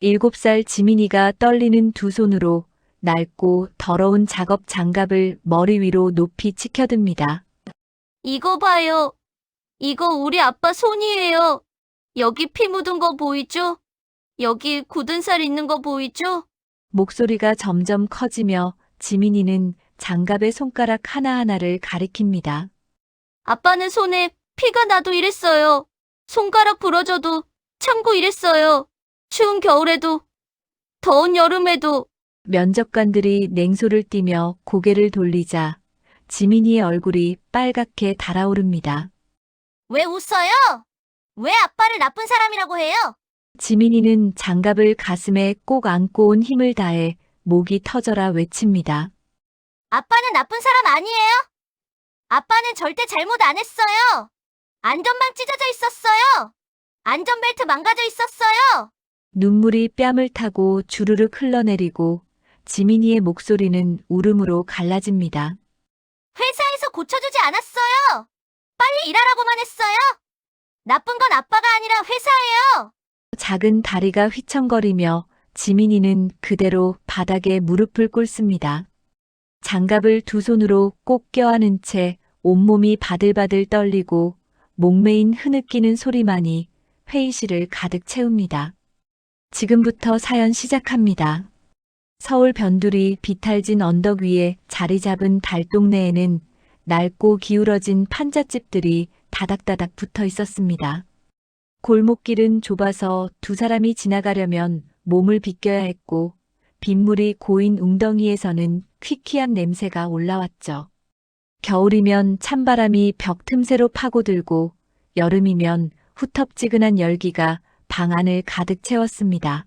7살 지민이가 떨리는 두 손으로 낡고 더러운 작업 장갑을 머리 위로 높이 치켜듭니다. 이거 봐요. 이거 우리 아빠 손이에요. 여기 피 묻은 거 보이죠? 여기 굳은 살 있는 거 보이죠? 목소리가 점점 커지며 지민이는 장갑의 손가락 하나하나를 가리킵니다. 아빠는 손에 피가 나도 이랬어요. 손가락 부러져도 참고 이랬어요. 추운 겨울에도, 더운 여름에도. 면접관들이 냉소를 띠며 고개를 돌리자 지민이의 얼굴이 빨갛게 달아오릅니다. 왜 웃어요? 왜 아빠를 나쁜 사람이라고 해요? 지민이는 장갑을 가슴에 꼭 안고 온 힘을 다해 목이 터져라 외칩니다. 아빠는 나쁜 사람 아니에요? 아빠는 절대 잘못 안 했어요. 안전망 찢어져 있었어요. 안전벨트 망가져 있었어요. 눈물이 뺨을 타고 주르륵 흘러내리고 지민이의 목소리는 울음으로 갈라집니다. 회사에서 고쳐주지 않았어요. 빨리 일하라고만 했어요. 나쁜 건 아빠가 아니라 회사예요. 작은 다리가 휘청거리며 지민이는 그대로 바닥에 무릎을 꿇습니다. 장갑을 두 손으로 꼭 껴안은 채 온몸이 바들바들 떨리고 목매인 흐느끼는 소리만이 회의실을 가득 채웁니다. 지금부터 사연 시작합니다. 서울 변두리 비탈진 언덕 위에 자리 잡은 달동네에는 낡고 기울어진 판잣집들이 다닥다닥 붙어 있었습니다. 골목길은 좁아서 두 사람이 지나가려면 몸을 비껴야 했고 빗물이 고인 웅덩이에서는 퀴퀴한 냄새가 올라왔죠. 겨울이면 찬바람이 벽 틈새로 파고들고 여름이면 후텁지근한 열기가 방 안을 가득 채웠습니다.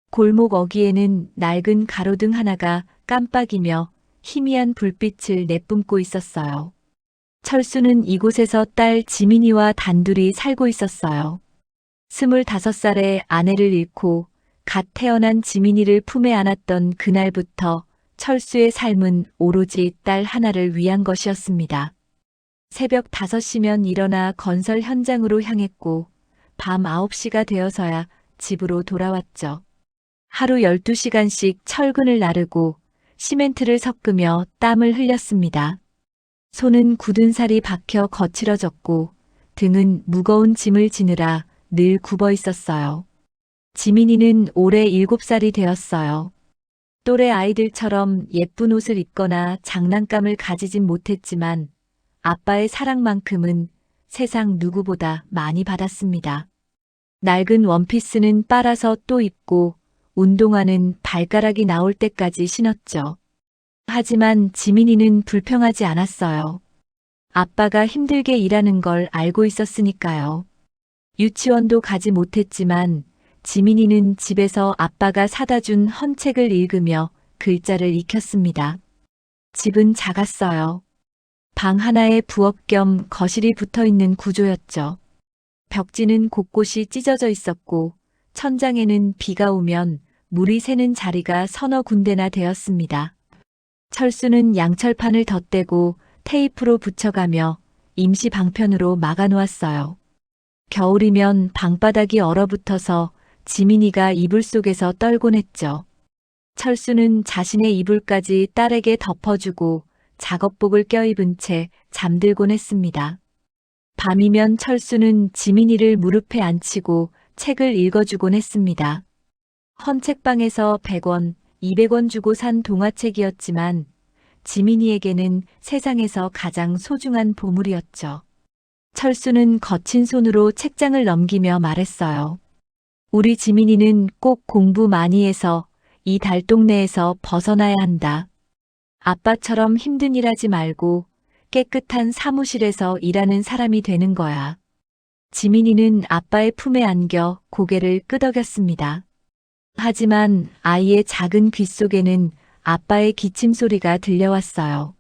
골목 어귀에는 낡은 가로등 하나가 깜빡이며 희미한 불빛을 내뿜고 있었어요. 철수는 이곳에서 딸 지민이와 단둘이 살고 있었어요. 25살에 아내를 잃고 갓 태어난 지민이를 품에 안았던 그날부터 철수의 삶은 오로지 딸 하나를 위한 것이었습니다. 새벽 5시면 일어나 건설 현장으로 향했고 밤 9시가 되어서야 집으로 돌아왔죠. 하루 12시간씩 철근을 나르고 시멘트를 섞으며 땀을 흘렸습니다. 손은 굳은 살이 박혀 거칠어졌고 등은 무거운 짐을 지느라 늘 굽어 있었어요. 지민이는 올해 7살이 되었어요. 또래 아이들처럼 예쁜 옷을 입거나 장난감을 가지진 못했지만 아빠의 사랑만큼은 세상 누구보다 많이 받았습니다. 낡은 원피스는 빨아서 또 입고 운동화는 발가락이 나올 때까지 신었죠. 하지만 지민이는 불평하지 않았어요. 아빠가 힘들게 일하는 걸 알고 있었으니까요. 유치원도 가지 못했지만 지민이는 집에서 아빠가 사다 준 헌책을 읽으며 글자를 익혔습니다. 집은 작았어요. 방 하나에 부엌 겸 거실이 붙어 있는 구조였죠. 벽지는 곳곳이 찢어져 있었고 천장에는 비가 오면 물이 새는 자리가 서너 군데나 되었습니다. 철수는 양철판을 덧대고 테이프로 붙여가며 임시 방편으로 막아놓았어요. 겨울이면 방바닥이 얼어붙어서 지민이가 이불 속에서 떨곤 했죠. 철수는 자신의 이불까지 딸에게 덮어주고 작업복을 껴입은 채 잠들곤 했습니다. 밤이면 철수는 지민이를 무릎에 앉히고 책을 읽어주곤 했습니다. 헌책방에서 100원, 200원 주고 산 동화책이었지만 지민이에게는 세상에서 가장 소중한 보물이었죠. 철수는 거친 손으로 책장을 넘기며 말했어요. 우리 지민이는 꼭 공부 많이 해서 이 달동네에서 벗어나야 한다. 아빠처럼 힘든 일 하지 말고 깨끗한 사무실에서 일하는 사람이 되는 거야. 지민이는 아빠의 품에 안겨 고개를 끄덕였습니다. 하지만 아이의 작은 귀 속에는 아빠의 기침 소리가 들려왔어요.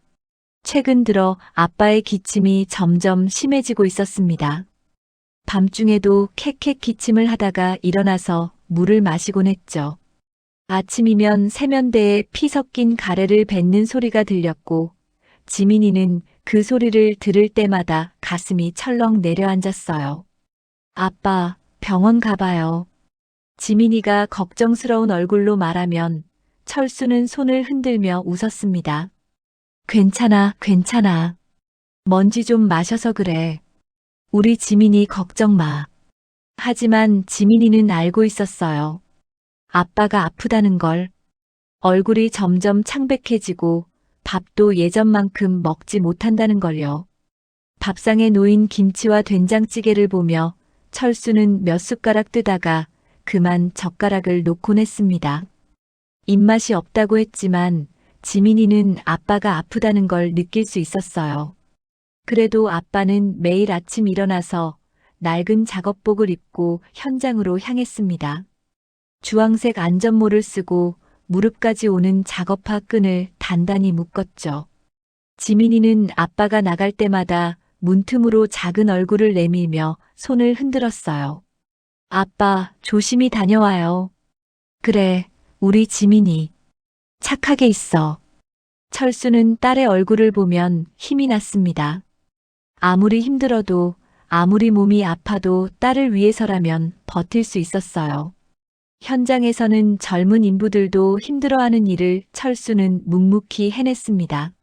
최근 들어 아빠의 기침이 점점 심해지고 있었습니다. 밤중에도 캑캑 기침을 하다가 일어나서 물을 마시곤 했죠. 아침이면 세면대에 피 섞인 가래를 뱉는 소리가 들렸고 지민이는 그 소리를 들을 때마다 가슴이 철렁 내려앉았어요. 아빠, 병원 가봐요. 지민이가 걱정스러운 얼굴로 말하면 철수는 손을 흔들며 웃었습니다. 괜찮아, 괜찮아. 먼지 좀 마셔서 그래. 우리 지민이 걱정 마. 하지만 지민이는 알고 있었어요. 아빠가 아프다는 걸. 얼굴이 점점 창백해지고 밥도 예전만큼 먹지 못한다는 걸요. 밥상에 놓인 김치와 된장찌개를 보며 철수는 몇 숟가락 뜨다가 그만 젓가락을 놓곤 했습니다. 입맛이 없다고 했지만 지민이는 아빠가 아프다는 걸 느낄 수 있었어요. 그래도 아빠는 매일 아침 일어나서 낡은 작업복을 입고 현장으로 향했습니다. 주황색 안전모를 쓰고 무릎까지 오는 작업화 끈을 단단히 묶었죠. 지민이는 아빠가 나갈 때마다 문틈으로 작은 얼굴을 내밀며 손을 흔들었어요. 아빠, 조심히 다녀와요. 그래, 우리 지민이. 착하게 있어. 철수는 딸의 얼굴을 보면 힘이 났습니다. 아무리 힘들어도 아무리 몸이 아파도 딸을 위해서라면 버틸 수 있었어요. 현장에서는 젊은 인부들도 힘들어하는 일을 철수는 묵묵히 해냈습니다.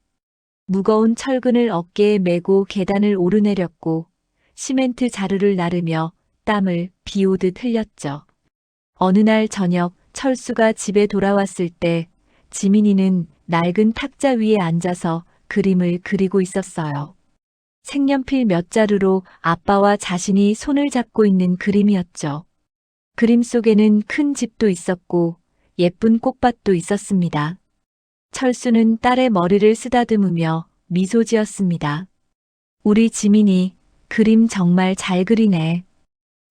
무거운 철근을 어깨에 메고 계단을 오르내렸고 시멘트 자루를 나르며 땀을 비 오듯 흘렸죠. 어느 날 저녁 철수가 집에 돌아왔을 때 지민이는 낡은 탁자 위에 앉아서 그림을 그리고 있었어요. 색연필 몇 자루로 아빠와 자신이 손을 잡고 있는 그림이었죠. 그림 속에는 큰 집도 있었고 예쁜 꽃밭도 있었습니다. 철수는 딸의 머리를 쓰다듬으며 미소 지었습니다. 우리 지민이 그림 정말 잘 그리네.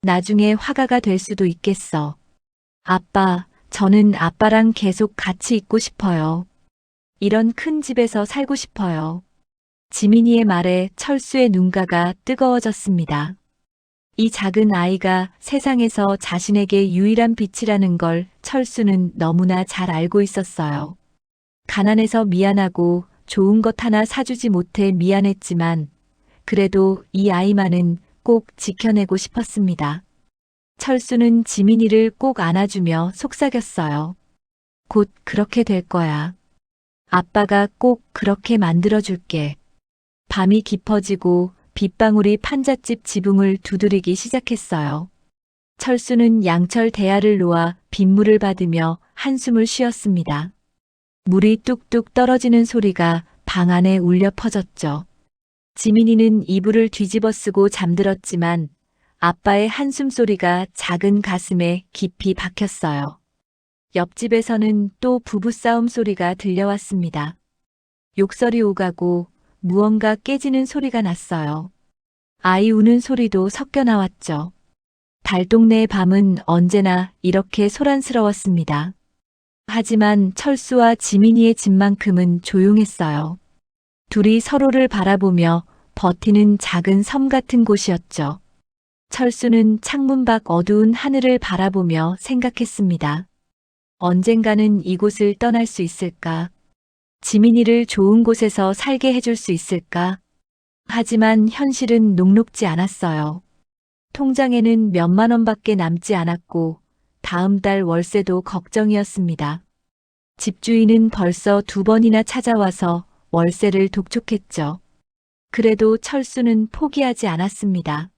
나중에 화가가 될 수도 있겠어. 아빠, 저는 아빠랑 계속 같이 있고 싶어요. 이런 큰 집에서 살고 싶어요. 지민이의 말에 철수의 눈가가 뜨거워졌습니다. 이 작은 아이가 세상에서 자신에게 유일한 빛이라는 걸 철수는 너무나 잘 알고 있었어요. 가난해서 미안하고 좋은 것 하나 사주지 못해 미안했지만 그래도 이 아이만은 꼭 지켜내고 싶었습니다. 철수는 지민이를 꼭 안아주며 속삭였어요. 곧 그렇게 될 거야. 아빠가 꼭 그렇게 만들어줄게. 밤이 깊어지고 빗방울이 판잣집 지붕을 두드리기 시작했어요. 철수는 양철 대야를 놓아 빗물을 받으며 한숨을 쉬었습니다. 물이 뚝뚝 떨어지는 소리가 방 안에 울려 퍼졌죠. 지민이는 이불을 뒤집어 쓰고 잠들었지만 아빠의 한숨 소리가 작은 가슴에 깊이 박혔어요. 옆집에서는 또 부부싸움 소리가 들려왔습니다. 욕설이 오가고 무언가 깨지는 소리가 났어요. 아이 우는 소리도 섞여 나왔죠. 달동네의 밤은 언제나 이렇게 소란스러웠습니다. 하지만 철수와 지민이의 집만큼은 조용했어요. 둘이 서로를 바라보며 버티는 작은 섬 같은 곳이었죠. 철수는 창문 밖 어두운 하늘을 바라보며 생각했습니다. 언젠가는 이곳을 떠날 수 있을까? 지민이를 좋은 곳에서 살게 해줄 수 있을까? 하지만 현실은 녹록지 않았어요. 통장에는 몇만 원밖에 남지 않았고 다음 달 월세도 걱정이었습니다. 집주인은 벌써 2번이나 찾아와서 월세를 독촉했죠. 그래도 철수는 포기하지 않았습니다.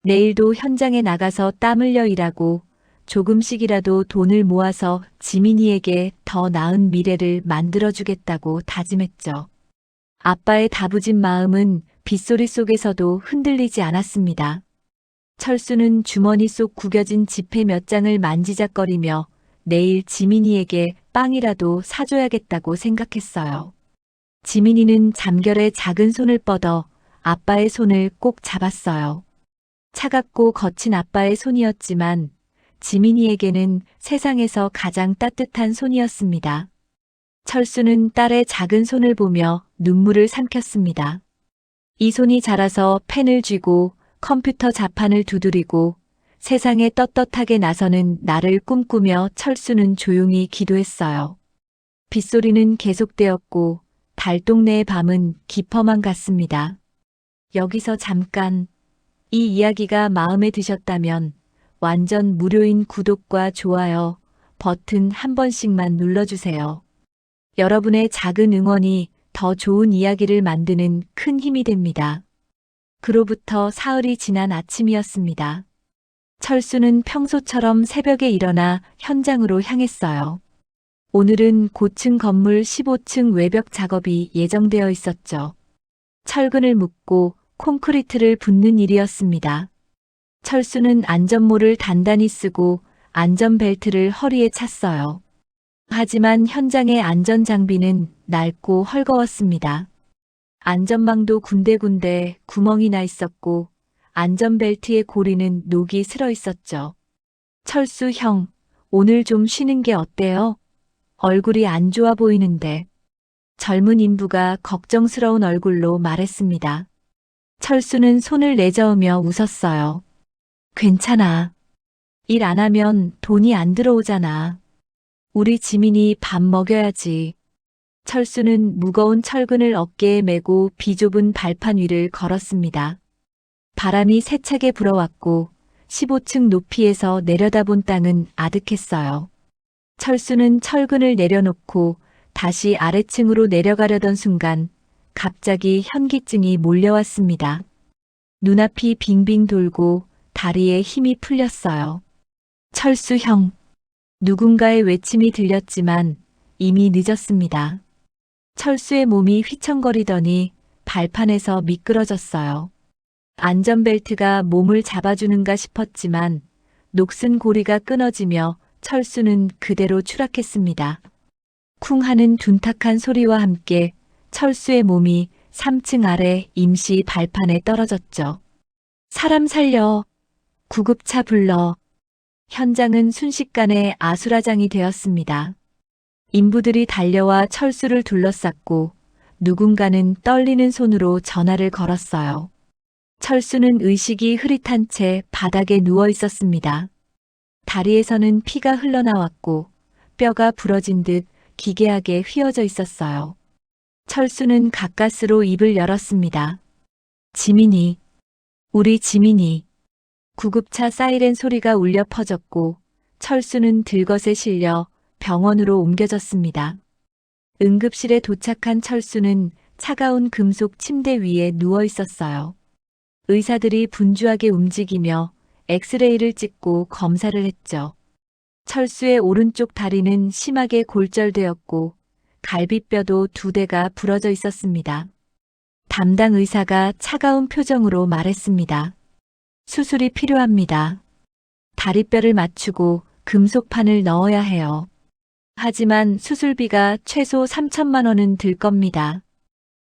내일도 현장에 나가서 땀 흘려 일하고 조금씩이라도 돈을 모아서 지민이에게 더 나은 미래를 만들어주겠다고 다짐했죠. 아빠의 다부진 마음은 빗소리 속에서도 흔들리지 않았습니다. 철수는 주머니 속 구겨진 지폐 몇 장을 만지작거리며 내일 지민이에게 빵이라도 사줘야겠다고 생각했어요. 지민이는 잠결에 작은 손을 뻗어 아빠의 손을 꼭 잡았어요. 차갑고 거친 아빠의 손이었지만 지민이에게는 세상에서 가장 따뜻한 손이었습니다. 철수는 딸의 작은 손을 보며 눈물을 삼켰습니다. 이 손이 자라서 펜을 쥐고 컴퓨터 자판을 두드리고 세상에 떳떳하게 나서는 나를 꿈꾸며 철수는 조용히 기도했어요. 빗소리는 계속되었고 달동네의 밤은 깊어만 갔습니다. 여기서 잠깐 이 이야기가 마음에 드셨다면 완전 무료인 구독과 좋아요 버튼 한 번씩만 눌러주세요. 여러분의 작은 응원이 더 좋은 이야기를 만드는 큰 힘이 됩니다. 그로부터 사흘이 지난 아침이었습니다. 철수는 평소처럼 새벽에 일어나 현장으로 향했어요. 오늘은 고층 건물 15층 외벽 작업이 예정되어 있었죠. 철근을 묶고 콘크리트를 붓는 일이었습니다. 철수는 안전모를 단단히 쓰고 안전벨트를 허리에 찼어요. 하지만 현장의 안전장비는 낡고 헐거웠습니다. 안전망도 군데군데 구멍이 나 있었고 안전벨트의 고리는 녹이 슬어 있었죠. 철수 형, 오늘 좀 쉬는 게 어때요? 얼굴이 안 좋아 보이는데. 젊은 인부가 걱정스러운 얼굴로 말했습니다. 철수는 손을 내저으며 웃었어요. 괜찮아. 일 안 하면 돈이 안 들어오잖아. 우리 지민이 밥 먹여야지. 철수는 무거운 철근을 어깨에 메고 비좁은 발판 위를 걸었습니다. 바람이 세차게 불어왔고 15층 높이에서 내려다본 땅은 아득했어요. 철수는 철근을 내려놓고 다시 아래층으로 내려가려던 순간 갑자기 현기증이 몰려왔습니다. 눈앞이 빙빙 돌고 다리에 힘이 풀렸어요. 철수 형. 누군가의 외침이 들렸지만 이미 늦었습니다. 철수의 몸이 휘청거리더니 발판에서 미끄러졌어요. 안전벨트가 몸을 잡아주는가 싶었지만 녹슨 고리가 끊어지며 철수는 그대로 추락했습니다. 쿵 하는 둔탁한 소리와 함께 철수의 몸이 3층 아래 임시 발판에 떨어졌죠. 사람 살려. 구급차 불러. 현장은 순식간에 아수라장이 되었습니다. 인부들이 달려와 철수를 둘러쌌고 누군가는 떨리는 손으로 전화를 걸었어요. 철수는 의식이 흐릿한 채 바닥에 누워 있었습니다. 다리에서는 피가 흘러나왔고 뼈가 부러진 듯 기괴하게 휘어져 있었어요. 철수는 가까스로 입을 열었습니다. 지민이, 우리 지민이. 구급차 사이렌 소리가 울려 퍼졌고 철수는 들것에 실려 병원으로 옮겨졌습니다. 응급실에 도착한 철수는 차가운 금속 침대 위에 누워 있었어요. 의사들이 분주하게 움직이며 엑스레이를 찍고 검사를 했죠. 철수의 오른쪽 다리는 심하게 골절되었고 갈비뼈도 2대가 부러져 있었습니다. 담당 의사가 차가운 표정으로 말했습니다. 수술이 필요합니다. 다리뼈를 맞추고 금속판을 넣어야 해요. 하지만 수술비가 최소 3천만 원은 들 겁니다.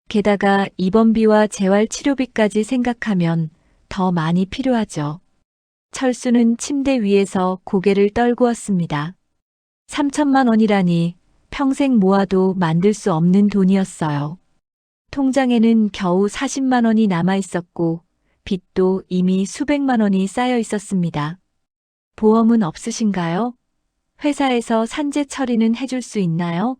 게다가 입원비와 재활치료비까지 생각하면 더 많이 필요하죠. 철수는 침대 위에서 고개를 떨구었습니다. 3천만 원이라니 평생 모아도 만들 수 없는 돈이었어요. 통장에는 겨우 40만 원이 남아 있었고 빚도 이미 수백만 원이 쌓여 있었습니다. 보험은 없으신가요? 회사에서 산재 처리는 해줄 수 있나요?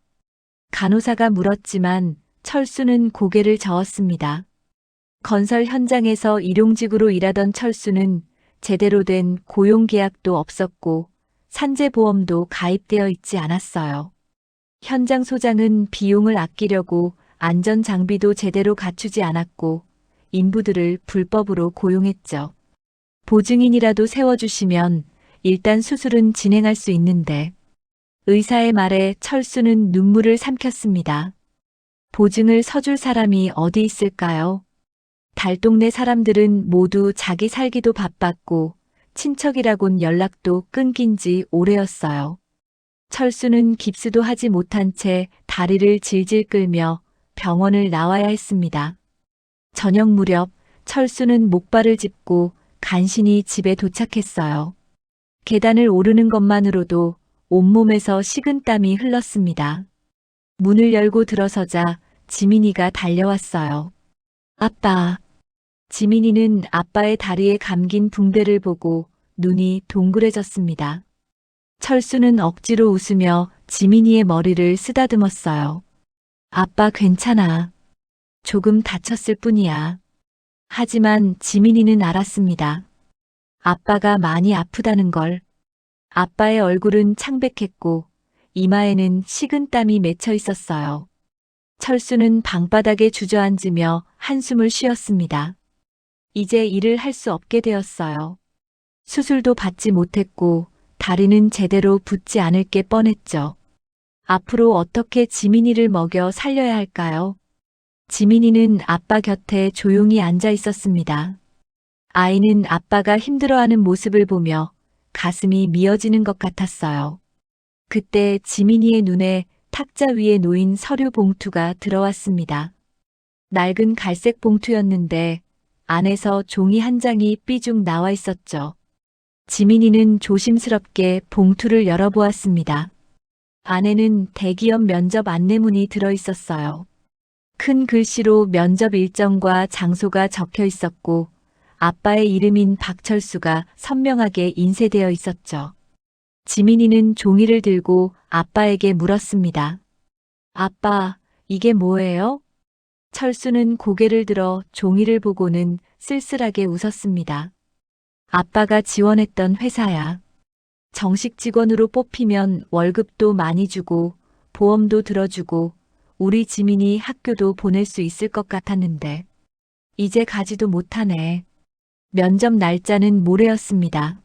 간호사가 물었지만 철수는 고개를 저었습니다. 건설 현장에서 일용직으로 일하던 철수는 제대로 된 고용계약도 없었고 산재보험도 가입되어 있지 않았어요. 현장 소장은 비용을 아끼려고 안전장비도 제대로 갖추지 않았고 인부들을 불법으로 고용했죠. 보증인이라도 세워주시면 일단 수술은 진행할 수 있는데 의사의 말에 철수는 눈물을 삼켰습니다. 보증을 서줄 사람이 어디 있을까요? 달동네 사람들은 모두 자기 살기도 바빴고 친척이라곤 연락도 끊긴 지 오래였어요. 철수는 깁스도 하지 못한 채 다리를 질질 끌며 병원을 나와야 했습니다. 저녁 무렵 철수는 목발을 짚고 간신히 집에 도착했어요. 계단을 오르는 것만으로도 온몸에서 식은땀이 흘렀습니다. 문을 열고 들어서자 지민이가 달려왔어요. 아빠. 지민이는 아빠의 다리에 감긴 붕대를 보고 눈이 동그래졌습니다. 철수는 억지로 웃으며 지민이의 머리를 쓰다듬었어요. 아빠 괜찮아. 조금 다쳤을 뿐이야. 하지만 지민이는 알았습니다. 아빠가 많이 아프다는 걸. 아빠의 얼굴은 창백했고 이마에는 식은땀이 맺혀 있었어요. 철수는 방바닥에 주저앉으며 한숨을 쉬었습니다. 이제 일을 할 수 없게 되었어요. 수술도 받지 못했고 다리는 제대로 붙지 않을 게 뻔했죠. 앞으로 어떻게 지민이를 먹여 살려야 할까요? 지민이는 아빠 곁에 조용히 앉아 있었습니다. 아이는 아빠가 힘들어하는 모습을 보며 가슴이 미어지는 것 같았어요. 그때 지민이의 눈에 탁자 위에 놓인 서류 봉투가 들어왔습니다. 낡은 갈색 봉투였는데 안에서 종이 한 장이 삐죽 나와 있었죠. 지민이는 조심스럽게 봉투를 열어보았습니다. 안에는 대기업 면접 안내문이 들어 있었어요. 큰 글씨로 면접 일정과 장소가 적혀 있었고 아빠의 이름인 박철수가 선명하게 인쇄되어 있었죠. 지민이는 종이를 들고 아빠에게 물었습니다. 아빠, 이게 뭐예요? 철수는 고개를 들어 종이를 보고는 쓸쓸하게 웃었습니다. 아빠가 지원했던 회사야. 정식 직원으로 뽑히면 월급도 많이 주고 보험도 들어주고 우리 지민이 학교도 보낼 수 있을 것 같았는데 이제 가지도 못하네. 면접 날짜는 모레였습니다.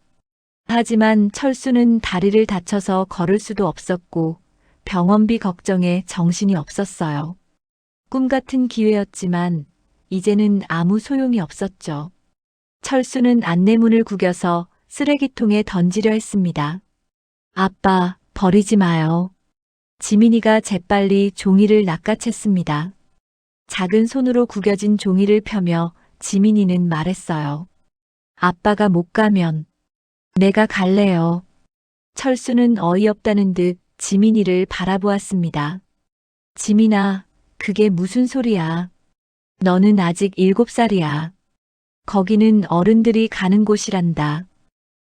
하지만 철수는 다리를 다쳐서 걸을 수도 없었고 병원비 걱정에 정신이 없었어요. 꿈 같은 기회였지만 이제는 아무 소용이 없었죠. 철수는 안내문을 구겨서 쓰레기통에 던지려 했습니다. 아빠, 버리지 마요. 지민이가 재빨리 종이를 낚아챘습니다. 작은 손으로 구겨진 종이를 펴며 지민이는 말했어요. 아빠가 못 가면 내가 갈래요. 철수는 어이없다는 듯 지민이를 바라보았습니다. 지민아, 그게 무슨 소리야. 너는 아직 7살이야. 거기는 어른들이 가는 곳이란다.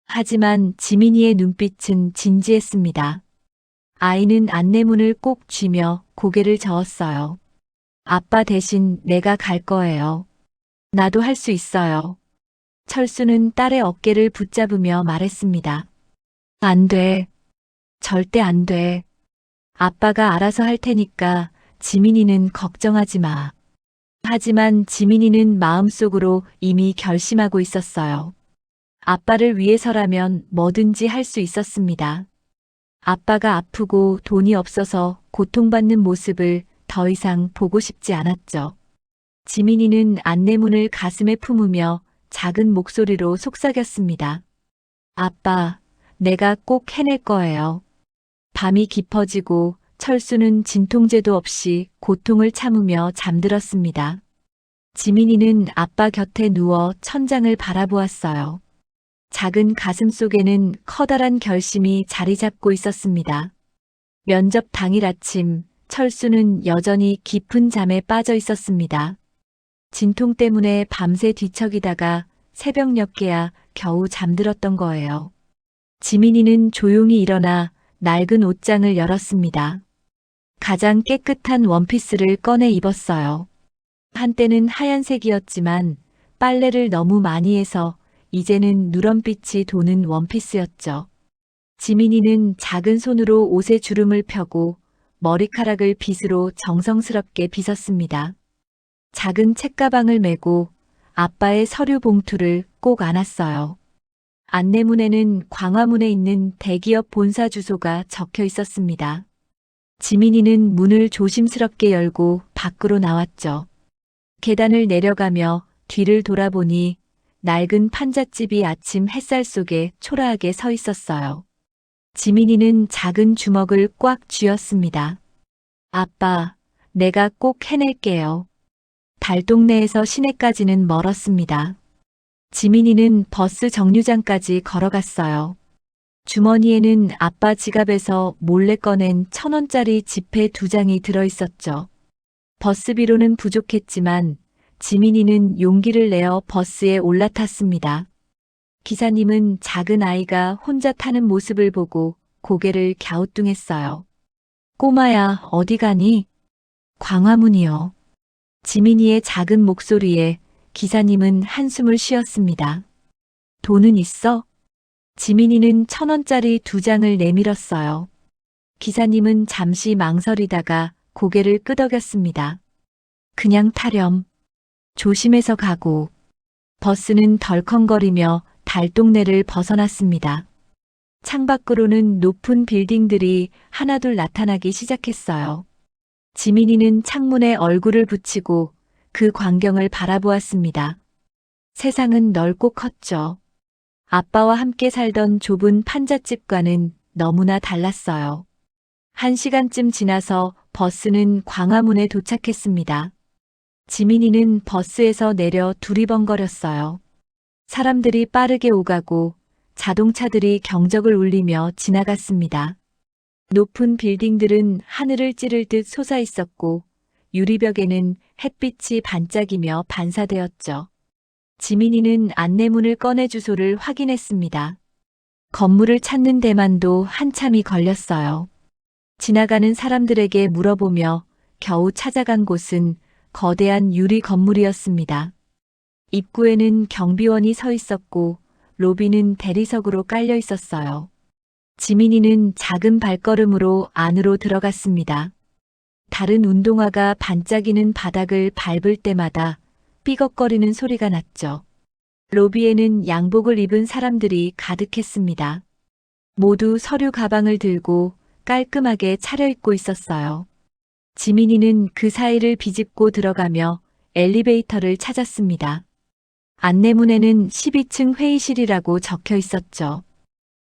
하지만 지민이의 눈빛은 진지했습니다. 아이는 안내문을 꼭 쥐며 고개를 저었어요. 아빠 대신 내가 갈 거예요. 나도 할 수 있어요. 철수는 딸의 어깨를 붙잡으며 말했습니다. 안 돼. 절대 안 돼. 아빠가 알아서 할 테니까 지민이는 걱정하지 마. 하지만 지민이는 마음속으로 이미 결심하고 있었어요. 아빠를 위해서라면 뭐든지 할 수 있었습니다. 아빠가 아프고 돈이 없어서 고통받는 모습을 더 이상 보고 싶지 않았죠. 지민이는 안내문을 가슴에 품으며 작은 목소리로 속삭였습니다. 아빠, 내가 꼭 해낼 거예요. 밤이 깊어지고 철수는 진통제도 없이 고통을 참으며 잠들었습니다. 지민이는 아빠 곁에 누워 천장을 바라보았어요. 작은 가슴 속에는 커다란 결심이 자리 잡고 있었습니다. 면접 당일 아침, 철수는 여전히 깊은 잠에 빠져 있었습니다. 진통 때문에 밤새 뒤척이다가 새벽녘에야 겨우 잠들었던 거예요. 지민이는 조용히 일어나 낡은 옷장을 열었습니다. 가장 깨끗한 원피스를 꺼내 입었어요. 한때는 하얀색이었지만 빨래를 너무 많이 해서 이제는 누런빛이 도는 원피스였죠. 지민이는 작은 손으로 옷에 주름을 펴고 머리카락을 빗으로 정성스럽게 빗었습니다. 작은 책가방을 메고 아빠의 서류 봉투를 꼭 안았어요. 안내문에는 광화문에 있는 대기업 본사 주소가 적혀 있었습니다. 지민이는 문을 조심스럽게 열고 밖으로 나왔죠. 계단을 내려가며 뒤를 돌아보니 낡은 판잣집이 아침 햇살 속에 초라하게 서 있었어요. 지민이는 작은 주먹을 꽉 쥐었습니다. 아빠, 내가 꼭 해낼게요. 달동네에서 시내까지는 멀었습니다. 지민이는 버스 정류장까지 걸어갔어요. 주머니에는 아빠 지갑에서 몰래 꺼낸 1,000원짜리 지폐 2장이 들어있었죠. 버스비로는 부족했지만 지민이는 용기를 내어 버스에 올라탔습니다. 기사님은 작은 아이가 혼자 타는 모습을 보고 고개를 갸우뚱했어요. 꼬마야, 어디 가니? 광화문이요. 지민이의 작은 목소리에 기사님은 한숨을 쉬었습니다. 돈은 있어? 지민이는 1,000원짜리 2장을 내밀었어요. 기사님은 잠시 망설이다가 고개를 끄덕였습니다. 그냥 타렴. 조심해서 가고. 버스는 덜컹거리며 달동네를 벗어났습니다. 창밖으로는 높은 빌딩들이 하나둘 나타나기 시작했어요. 지민이는 창문에 얼굴을 붙이고 그 광경을 바라보았습니다. 세상은 넓고 컸죠. 아빠와 함께 살던 좁은 판잣집과는 너무나 달랐어요. 1시간쯤 지나서 버스는 광화문에 도착했습니다. 지민이는 버스에서 내려 두리번거렸어요. 사람들이 빠르게 오가고 자동차들이 경적을 울리며 지나갔습니다. 높은 빌딩들은 하늘을 찌를 듯 솟아 있었고 유리벽에는 햇빛이 반짝이며 반사되었죠. 지민이는 안내문을 꺼내 주소를 확인했습니다. 건물을 찾는 데만도 한참이 걸렸어요. 지나가는 사람들에게 물어보며 겨우 찾아간 곳은 거대한 유리 건물이었습니다. 입구에는 경비원이 서 있었고 로비는 대리석으로 깔려 있었어요. 지민이는 작은 발걸음으로 안으로 들어갔습니다. 다른 운동화가 반짝이는 바닥을 밟을 때마다 삐걱거리는 소리가 났죠. 로비에는 양복을 입은 사람들이 가득했습니다. 모두 서류 가방을 들고 깔끔하게 차려입고 있었어요. 지민이는 그 사이를 비집고 들어가며 엘리베이터를 찾았습니다. 안내문에는 12층 회의실이라고 적혀 있었죠.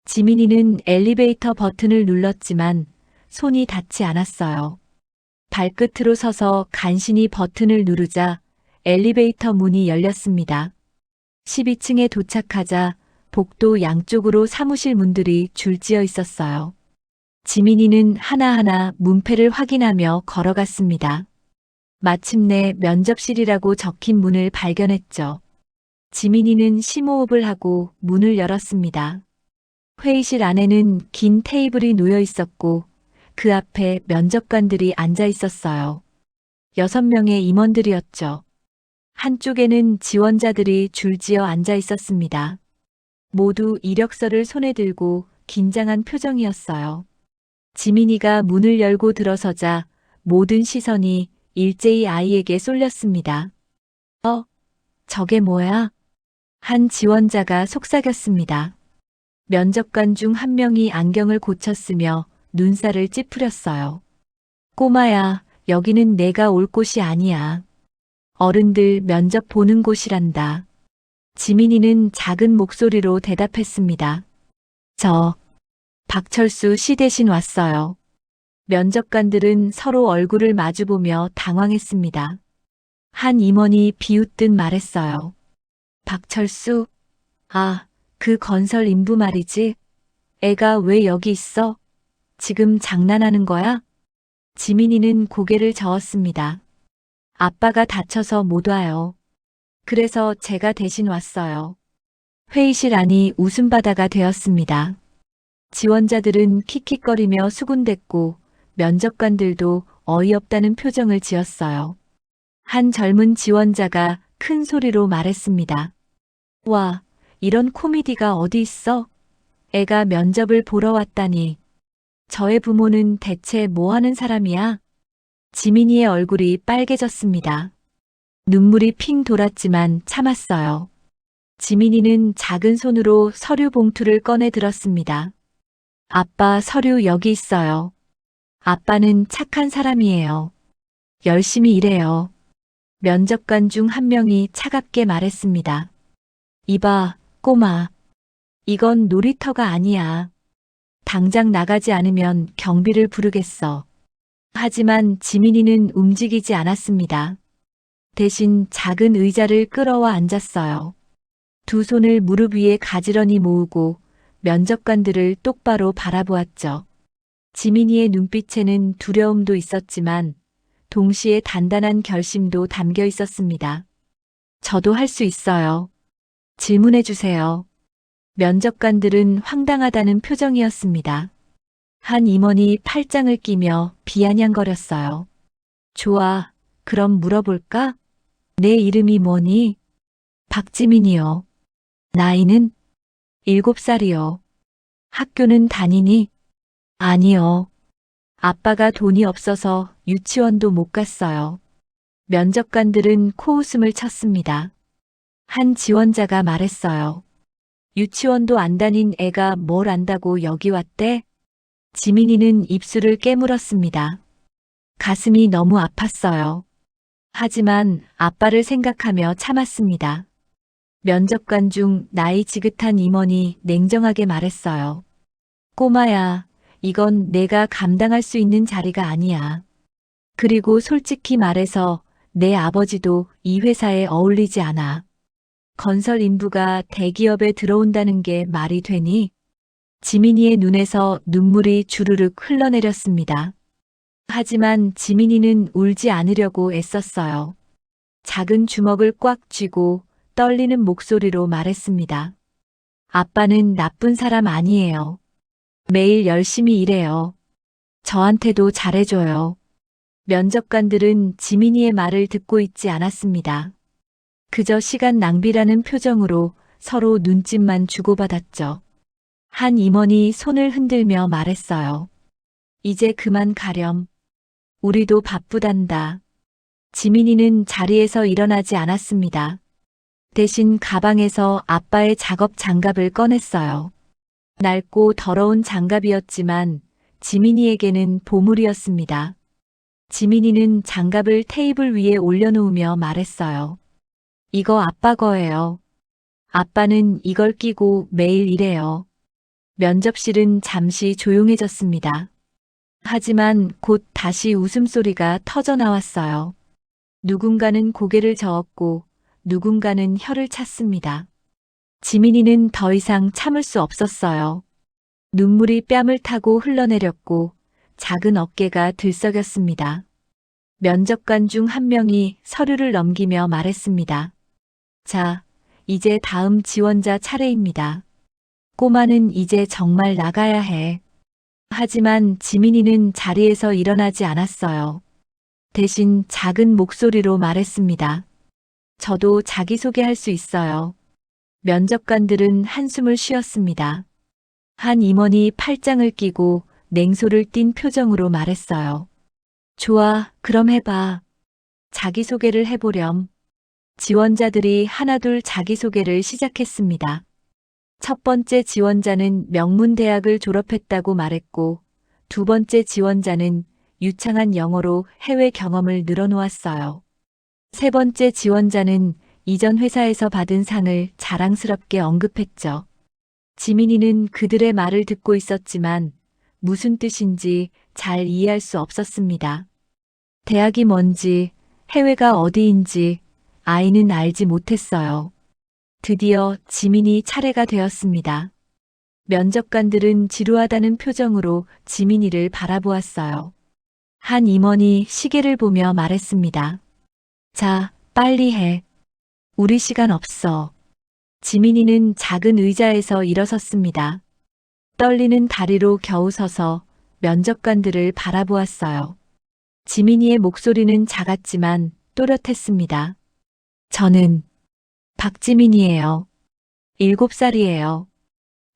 지민이는 엘리베이터 버튼을 눌렀지만 손이 닿지 않았어요. 발끝으로 서서 간신히 버튼을 누르자 엘리베이터 문이 열렸습니다. 12층에 도착하자 복도 양쪽으로 사무실 문들이 줄지어 있었어요. 지민이는 하나하나 문패를 확인하며 걸어갔습니다. 마침내 면접실이라고 적힌 문을 발견했죠. 지민이는 심호흡을 하고 문을 열었습니다. 회의실 안에는 긴 테이블이 놓여 있었고 그 앞에 면접관들이 앉아 있었어요. 6명의 임원들이었죠. 한쪽에는 지원자들이 줄지어 앉아 있었습니다. 모두 이력서를 손에 들고 긴장한 표정이었어요. 지민이가 문을 열고 들어서자 모든 시선이 일제히 아이에게 쏠렸습니다. 저게 뭐야? 한 지원자가 속삭였습니다. 면접관 중 한 명이 안경을 고쳤으며 눈살을 찌푸렸어요. 꼬마야, 여기는 내가 올 곳이 아니야. 어른들 면접 보는 곳이란다. 지민이는 작은 목소리로 대답했습니다. 저 박철수 씨 대신 왔어요. 면접관들은 서로 얼굴을 마주보며 당황했습니다. 한 임원이 비웃듯 말했어요. 박철수? 아, 그 건설 인부 말이지. 애가 왜 여기 있어? 지금 장난하는 거야? 지민이는 고개를 저었습니다. 아빠가 다쳐서 못 와요. 그래서 제가 대신 왔어요. 회의실 안이 웃음바다가 되었습니다. 지원자들은 킥킥거리며 수군댔고 면접관들도 어이없다는 표정을 지었어요. 한 젊은 지원자가 큰 소리로 말했습니다. 와, 이런 코미디가 어디 있어? 애가 면접을 보러 왔다니. 저의 부모는 대체 뭐 하는 사람이야? 지민이의 얼굴이 빨개졌습니다. 눈물이 핑 돌았지만 참았어요. 지민이는 작은 손으로 서류 봉투를 꺼내 들었습니다. 아빠 서류 여기 있어요. 아빠는 착한 사람이에요. 열심히 일해요. 면접관 중 한 명이 차갑게 말했습니다. 이봐, 꼬마. 이건 놀이터가 아니야. 당장 나가지 않으면 경비를 부르겠어. 하지만 지민이는 움직이지 않았습니다. 대신 작은 의자를 끌어와 앉았어요. 두 손을 무릎 위에 가지런히 모으고 면접관들을 똑바로 바라보았죠. 지민이의 눈빛에는 두려움도 있었지만 동시에 단단한 결심도 담겨 있었습니다. 저도 할 수 있어요. 질문해 주세요. 면접관들은 황당하다는 표정이었습니다. 한 임원이 팔짱을 끼며 비아냥거렸어요. 좋아, 그럼 물어볼까? 내 이름이 뭐니? 박지민이요. 나이는? 7살이요. 학교는 다니니? 아니요. 아빠가 돈이 없어서 유치원도 못 갔어요. 면접관들은 코웃음을 쳤습니다. 한 지원자가 말했어요. 유치원도 안 다닌 애가 뭘 안다고 여기 왔대? 지민이는 입술을 깨물었습니다. 가슴이 너무 아팠어요. 하지만 아빠를 생각하며 참았습니다. 면접관 중 나이 지긋한 임원이 냉정하게 말했어요. 꼬마야, 이건 내가 감당할 수 있는 자리가 아니야. 그리고 솔직히 말해서 내 아버지도 이 회사에 어울리지 않아. 건설 인부가 대기업에 들어온다는 게 말이 되니? 지민이의 눈에서 눈물이 주르륵 흘러내렸습니다. 하지만 지민이는 울지 않으려고 애썼어요. 작은 주먹을 꽉 쥐고 떨리는 목소리로 말했습니다. 아빠는 나쁜 사람 아니에요. 매일 열심히 일해요. 저한테도 잘해줘요. 면접관들은 지민이의 말을 듣고 있지 않았습니다. 그저 시간 낭비라는 표정으로 서로 눈짓만 주고받았죠. 한 임원이 손을 흔들며 말했어요. 이제 그만 가렴. 우리도 바쁘단다. 지민이는 자리에서 일어나지 않았습니다. 대신 가방에서 아빠의 작업 장갑을 꺼냈어요. 낡고 더러운 장갑이었지만 지민이에게는 보물이었습니다. 지민이는 장갑을 테이블 위에 올려놓으며 말했어요. 이거 아빠 거예요. 아빠는 이걸 끼고 매일 일해요. 면접실은 잠시 조용해졌습니다. 하지만 곧 다시 웃음소리가 터져 나왔어요. 누군가는 고개를 저었고 누군가는 혀를 찼습니다. 지민이는 더 이상 참을 수 없었어요. 눈물이 뺨을 타고 흘러내렸고 작은 어깨가 들썩였습니다. 면접관 중 한 명이 서류를 넘기며 말했습니다. 자, 이제 다음 지원자 차례입니다. 꼬마는 이제 정말 나가야 해. 하지만 지민이는 자리에서 일어나지 않았어요. 대신 작은 목소리로 말했습니다. 저도 자기소개할 수 있어요. 면접관들은 한숨을 쉬었습니다. 한 임원이 팔짱을 끼고 냉소를 띤 표정으로 말했어요. 좋아, 그럼 해봐. 자기소개를 해보렴. 지원자들이 하나둘 자기소개를 시작했습니다. 첫 번째 지원자는 명문대학을 졸업했다고 말했고, 두 번째 지원자는 유창한 영어로 해외 경험을 늘어놓았어요. 세 번째 지원자는 이전 회사에서 받은 상을 자랑스럽게 언급했죠. 지민이는 그들의 말을 듣고 있었지만 무슨 뜻인지 잘 이해할 수 없었습니다. 대학이 뭔지, 해외가 어디인지 아이는 알지 못했어요. 드디어 지민이 차례가 되었습니다. 면접관들은 지루하다는 표정으로 지민이를 바라보았어요. 한 임원이 시계를 보며 말했습니다. 자, 빨리 해. 우리 시간 없어. 지민이는 작은 의자에서 일어섰습니다. 떨리는 다리로 겨우 서서 면접관들을 바라보았어요. 지민이의 목소리는 작았지만 또렷했습니다. 저는 박지민이에요. 7살이에요.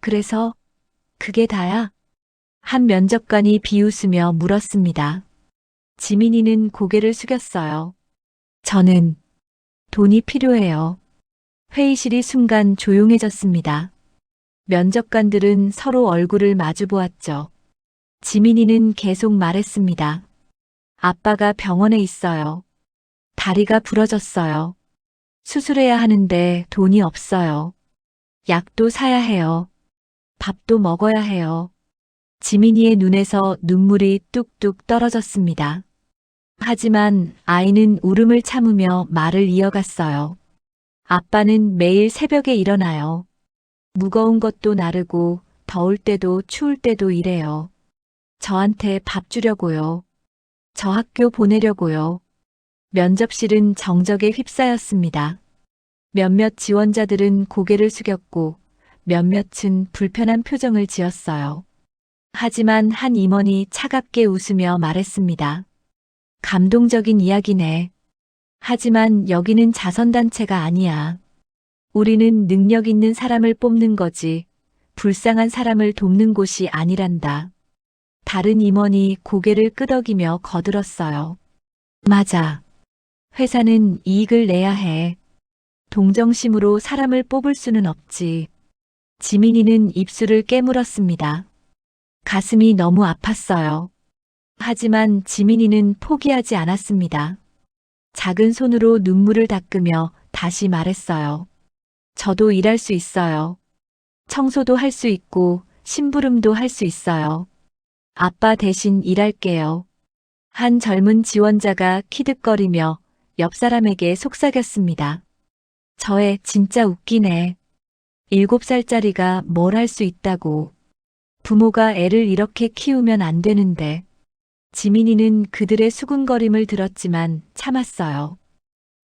그래서 그게 다야? 한 면접관이 비웃으며 물었습니다. 지민이는 고개를 숙였어요. 저는 돈이 필요해요. 회의실이 순간 조용해졌습니다. 면접관들은 서로 얼굴을 마주 보았죠. 지민이는 계속 말했습니다. 아빠가 병원에 있어요. 다리가 부러졌어요. 수술해야 하는데 돈이 없어요. 약도 사야 해요. 밥도 먹어야 해요. 지민이의 눈에서 눈물이 뚝뚝 떨어졌습니다. 하지만 아이는 울음을 참으며 말을 이어갔어요. 아빠는 매일 새벽에 일어나요. 무거운 것도 나르고 더울 때도 추울 때도 일해요. 저한테 밥 주려고요. 저 학교 보내려고요. 면접실은 정적에 휩싸였습니다. 몇몇 지원자들은 고개를 숙였고 몇몇은 불편한 표정을 지었어요. 하지만 한 임원이 차갑게 웃으며 말했습니다. 감동적인 이야기네. 하지만 여기는 자선단체가 아니야. 우리는 능력 있는 사람을 뽑는 거지 불쌍한 사람을 돕는 곳이 아니란다. 다른 임원이 고개를 끄덕이며 거들었어요. 맞아. 회사는 이익을 내야 해. 동정심으로 사람을 뽑을 수는 없지. 지민이는 입술을 깨물었습니다. 가슴이 너무 아팠어요. 하지만 지민이는 포기하지 않았습니다. 작은 손으로 눈물을 닦으며 다시 말했어요. 저도 일할 수 있어요. 청소도 할 수 있고 심부름도 할 수 있어요. 아빠 대신 일할게요. 한 젊은 지원자가 키득거리며 옆 사람에게 속삭였습니다. 저 애 진짜 웃기네. 7살짜리가 뭘 할 수 있다고. 부모가 애를 이렇게 키우면 안 되는데. 지민이는 그들의 수군거림을 들었지만 참았어요.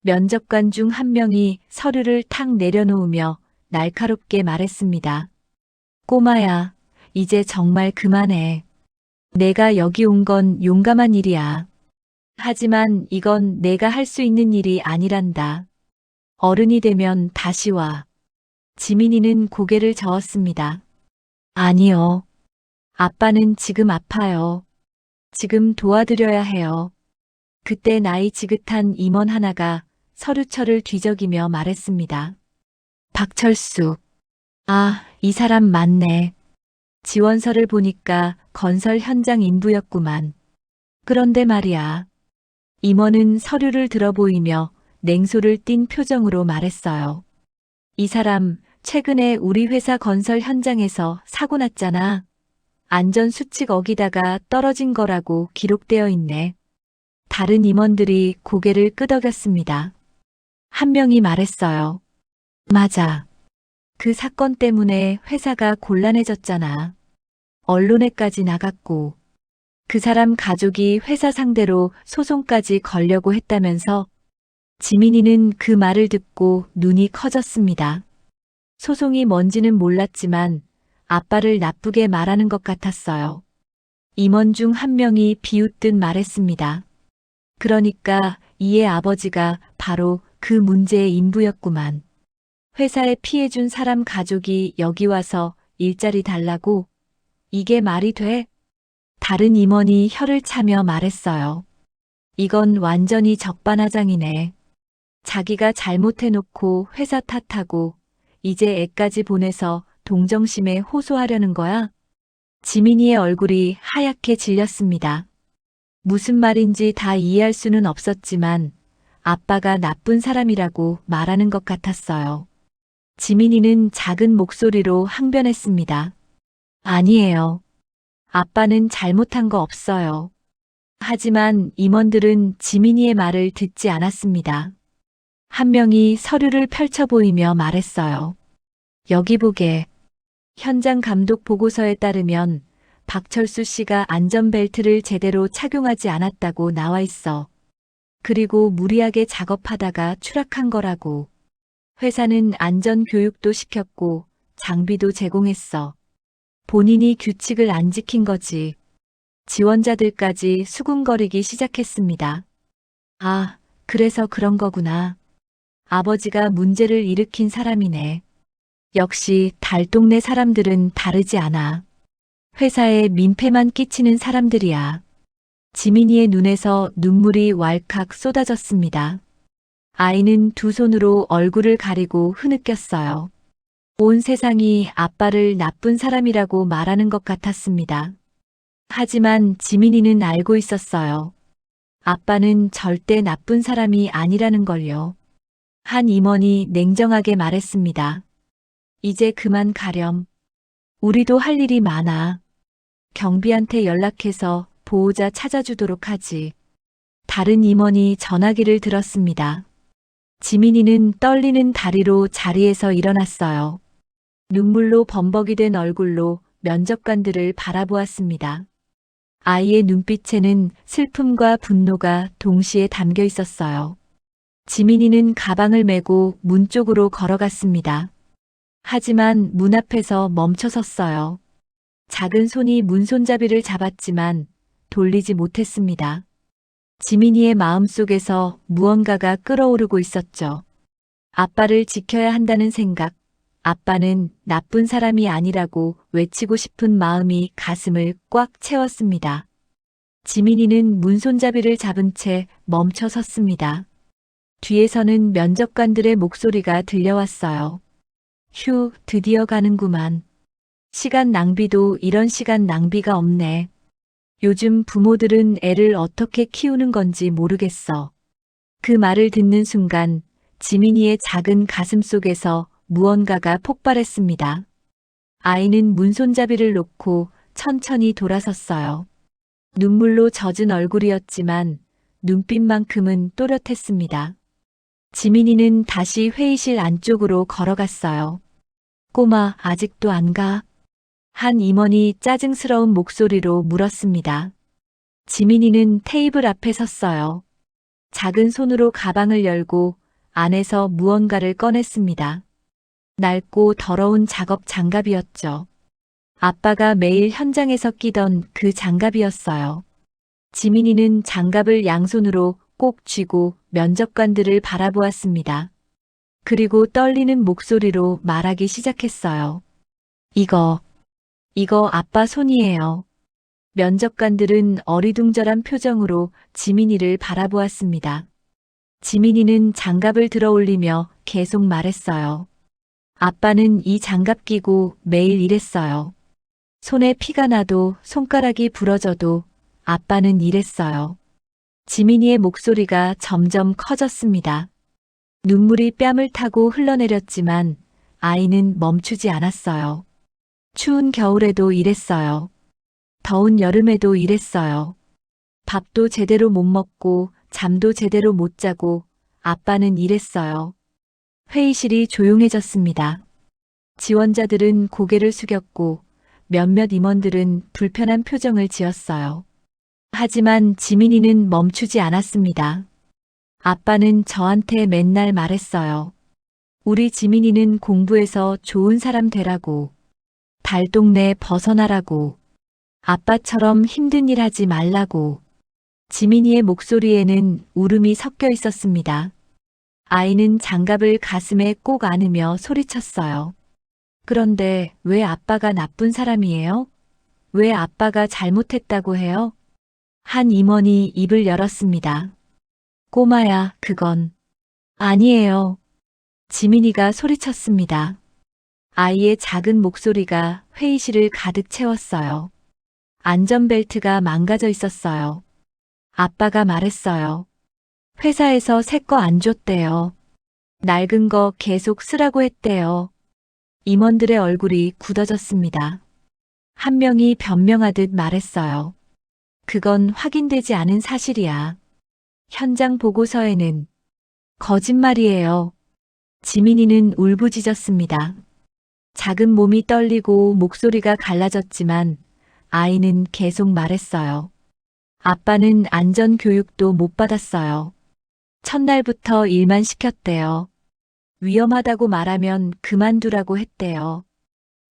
면접관 중 한 명이 서류를 탁 내려놓으며 날카롭게 말했습니다. 꼬마야, 이제 정말 그만해. 내가 여기 온 건 용감한 일이야. 하지만 이건 내가 할 수 있는 일이 아니란다. 어른이 되면 다시 와. 지민이는 고개를 저었습니다. 아니요. 아빠는 지금 아파요. 지금 도와드려야 해요. 그때 나이 지긋한 임원 하나가 서류철을 뒤적이며 말했습니다. 박철수. 아, 이 사람 맞네. 지원서를 보니까 건설 현장 인부였구만. 그런데 말이야. 임원은 서류를 들어 보이며 냉소를 띤 표정으로 말했어요. 이 사람 최근에 우리 회사 건설 현장에서 사고 났잖아. 안전수칙 어기다가 떨어진 거라고 기록되어 있네. 다른 임원들이 고개를 끄덕였습니다. 한 명이 말했어요. 맞아. 그 사건 때문에 회사가 곤란해졌잖아. 언론에까지 나갔고. 그 사람 가족이 회사 상대로 소송까지 걸려고 했다면서. 지민이는 그 말을 듣고 눈이 커졌습니다. 소송이 뭔지는 몰랐지만 아빠를 나쁘게 말하는 것 같았어요. 임원 중 한 명이 비웃듯 말했습니다. 그러니까 이의 아버지가 바로 그 문제의 인부였구만. 회사에 피해준 사람 가족이 여기 와서 일자리 달라고? 이게 말이 돼? 다른 임원이 혀를 차며 말했어요. 이건 완전히 적반하장이네. 자기가 잘못해놓고 회사 탓하고 이제 애까지 보내서 동정심에 호소하려는 거야? 지민이의 얼굴이 하얗게 질렸습니다. 무슨 말인지 다 이해할 수는 없었지만 아빠가 나쁜 사람이라고 말하는 것 같았어요. 지민이는 작은 목소리로 항변했습니다. 아니에요. 아빠는 잘못한 거 없어요. 하지만 임원들은 지민이의 말을 듣지 않았습니다. 한 명이 서류를 펼쳐 보이며 말했어요. 여기 보게. 현장 감독 보고서에 따르면 박철수 씨가 안전벨트를 제대로 착용하지 않았다고 나와 있어. 그리고 무리하게 작업하다가 추락한 거라고. 회사는 안전교육도 시켰고 장비도 제공했어. 본인이 규칙을 안 지킨 거지. 지원자들까지 수군거리기 시작했습니다. 아, 그래서 그런 거구나. 아버지가 문제를 일으킨 사람이네. 역시 달동네 사람들은 다르지 않아. 회사에 민폐만 끼치는 사람들이야. 지민이의 눈에서 눈물이 왈칵 쏟아졌습니다. 아이는 두 손으로 얼굴을 가리고 흐느꼈어요. 온 세상이 아빠를 나쁜 사람이라고 말하는 것 같았습니다. 하지만 지민이는 알고 있었어요. 아빠는 절대 나쁜 사람이 아니라는 걸요. 한 임원이 냉정하게 말했습니다. 이제 그만 가렴. 우리도 할 일이 많아. 경비한테 연락해서 보호자 찾아주도록 하지. 다른 임원이 전화기를 들었습니다. 지민이는 떨리는 다리로 자리에서 일어났어요. 눈물로 범벅이 된 얼굴로 면접관들을 바라보았습니다. 아이의 눈빛에는 슬픔과 분노가 동시에 담겨 있었어요. 지민이는 가방을 메고 문 쪽으로 걸어갔습니다. 하지만 문 앞에서 멈춰 섰어요. 작은 손이 문손잡이를 잡았지만 돌리지 못했습니다. 지민이의 마음속에서 무언가가 끓어오르고 있었죠. 아빠를 지켜야 한다는 생각, 아빠는 나쁜 사람이 아니라고 외치고 싶은 마음이 가슴을 꽉 채웠습니다. 지민이는 문손잡이를 잡은 채 멈춰 섰습니다. 뒤에서는 면접관들의 목소리가 들려왔어요. 휴, 드디어 가는구만. 시간 낭비도 이런 시간 낭비가 없네. 요즘 부모들은 애를 어떻게 키우는 건지 모르겠어. 그 말을 듣는 순간 지민이의 작은 가슴 속에서 무언가가 폭발했습니다. 아이는 문손잡이를 놓고 천천히 돌아섰어요. 눈물로 젖은 얼굴이었지만 눈빛만큼은 또렷했습니다. 지민이는 다시 회의실 안쪽으로 걸어갔어요. 꼬마, 아직도 안 가? 한 임원이 짜증스러운 목소리로 물었습니다. 지민이는 테이블 앞에 섰어요. 작은 손으로 가방을 열고 안에서 무언가를 꺼냈습니다. 낡고 더러운 작업 장갑이었죠. 아빠가 매일 현장에서 끼던 그 장갑이었어요. 지민이는 장갑을 양손으로 꼭 쥐고 면접관들을 바라보았습니다. 그리고 떨리는 목소리로 말하기 시작했어요. 이거 아빠 손이에요. 면접관들은 어리둥절한 표정으로 지민이를 바라보았습니다. 지민이는 장갑을 들어 올리며 계속 말했어요. 아빠는 이 장갑 끼고 매일 일했어요. 손에 피가 나도 손가락이 부러져도 아빠는 일했어요. 지민이의 목소리가 점점 커졌습니다. 눈물이 뺨을 타고 흘러내렸지만 아이는 멈추지 않았어요. 추운 겨울에도 일했어요. 더운 여름에도 일했어요. 밥도 제대로 못 먹고 잠도 제대로 못 자고 아빠는 일했어요. 회의실이 조용해졌습니다. 지원자들은 고개를 숙였고 몇몇 임원들은 불편한 표정을 지었어요. 하지만 지민이는 멈추지 않았습니다. 아빠는 저한테 맨날 말했어요. 우리 지민이는 공부해서 좋은 사람 되라고. 달동네 벗어나라고. 아빠처럼 힘든 일 하지 말라고. 지민이의 목소리에는 울음이 섞여 있었습니다. 아이는 장갑을 가슴에 꼭 안으며 소리쳤어요. 그런데 왜 아빠가 나쁜 사람이에요? 왜 아빠가 잘못했다고 해요? 한 임원이 입을 열었습니다. 꼬마야, 그건 아니에요. 지민이가 소리쳤습니다. 아이의 작은 목소리가 회의실을 가득 채웠어요. 안전벨트가 망가져 있었어요. 아빠가 말했어요. 회사에서 새 거 안 줬대요. 낡은 거 계속 쓰라고 했대요. 임원들의 얼굴이 굳어졌습니다. 한 명이 변명하듯 말했어요. 그건 확인되지 않은 사실이야. 현장 보고서에는 거짓말이에요. 지민이는 울부짖었습니다. 작은 몸이 떨리고 목소리가 갈라졌지만 아이는 계속 말했어요. 아빠는 안전교육도 못 받았어요. 첫날부터 일만 시켰대요. 위험하다고 말하면 그만두라고 했대요.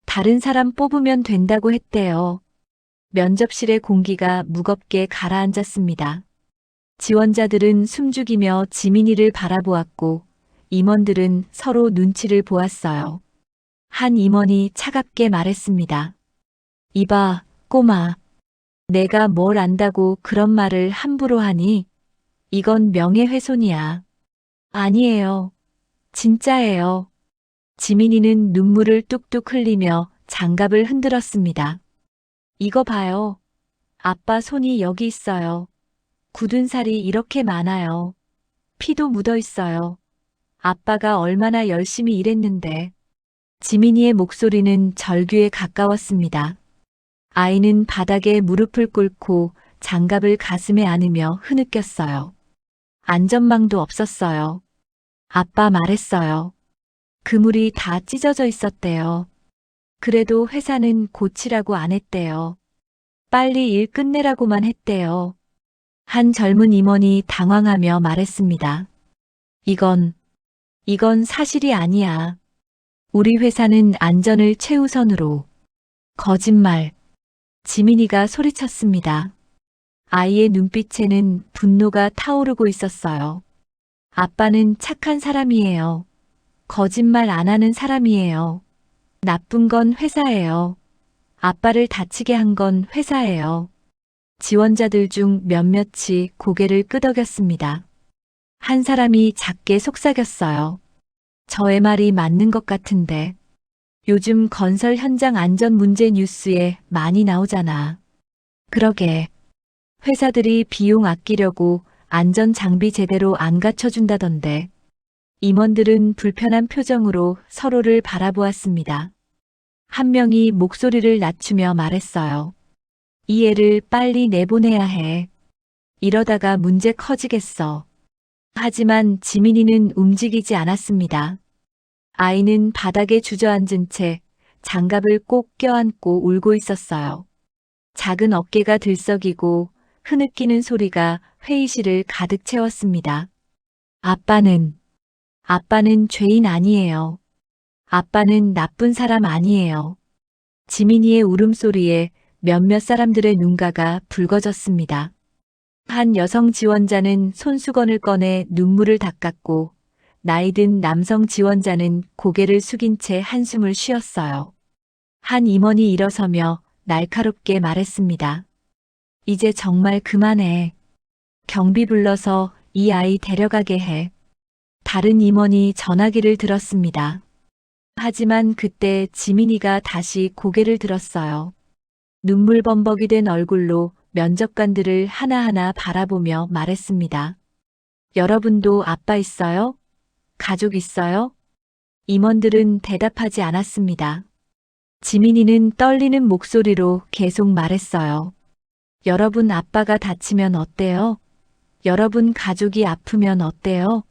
다른 사람 뽑으면 된다고 했대요. 면접실의 공기가 무겁게 가라앉았습니다. 지원자들은 숨죽이며 지민이를 바라보았고 임원들은 서로 눈치를 보았어요. 한 임원이 차갑게 말했습니다. 이봐, 꼬마. 내가 뭘 안다고 그런 말을 함부로 하니? 이건 명예훼손이야. 아니에요. 진짜예요. 지민이는 눈물을 뚝뚝 흘리며 장갑을 흔들었습니다. 이거 봐요. 아빠 손이 여기 있어요. 굳은 살이 이렇게 많아요. 피도 묻어 있어요. 아빠가 얼마나 열심히 일했는데. 지민이의 목소리는 절규에 가까웠습니다. 아이는 바닥에 무릎을 꿇고 장갑을 가슴에 안으며 흐느꼈어요. 안전망도 없었어요. 아빠 말했어요. 그물이 다 찢어져 있었대요. 그래도 회사는 고치라고 안 했대요. 빨리 일 끝내라고만 했대요. 한 젊은 임원이 당황하며 말했습니다. 이건 사실이 아니야. 우리 회사는 안전을 최우선으로. 거짓말. 지민이가 소리쳤습니다. 아이의 눈빛에는 분노가 타오르고 있었어요. 아빠는 착한 사람이에요. 거짓말 안 하는 사람이에요. 나쁜 건 회사예요. 아빠를 다치게 한 건 회사예요. 지원자들 중 몇몇이 고개를 끄덕였습니다. 한 사람이 작게 속삭였어요. 저의 말이 맞는 것 같은데. 요즘 건설 현장 안전 문제 뉴스에 많이 나오잖아. 그러게. 회사들이 비용 아끼려고 안전 장비 제대로 안 갖춰준다던데. 임원들은 불편한 표정으로 서로를 바라보았습니다. 한 명이 목소리를 낮추며 말했어요. 이 애를 빨리 내보내야 해. 이러다가 문제 커지겠어. 하지만 지민이는 움직이지 않았습니다. 아이는 바닥에 주저앉은 채 장갑을 꼭 껴안고 울고 있었어요. 작은 어깨가 들썩이고 흐느끼는 소리가 회의실을 가득 채웠습니다. 아빠는 죄인 아니에요. 아빠는 나쁜 사람 아니에요. 지민이의 울음소리에 몇몇 사람들의 눈가가 붉어졌습니다. 한 여성 지원자는 손수건을 꺼내 눈물을 닦았고 나이든 남성 지원자는 고개를 숙인 채 한숨을 쉬었어요. 한 임원이 일어서며 날카롭게 말했습니다. 이제 정말 그만해. 경비 불러서 이 아이 데려가게 해. 다른 임원이 전화기를 들었습니다. 하지만 그때 지민이가 다시 고개를 들었어요. 눈물 범벅이 된 얼굴로 면접관들을 하나하나 바라보며 말했습니다. 여러분도 아빠 있어요? 가족 있어요? 임원들은 대답하지 않았습니다. 지민이는 떨리는 목소리로 계속 말했어요. 여러분 아빠가 다치면 어때요? 여러분 가족이 아프면 어때요?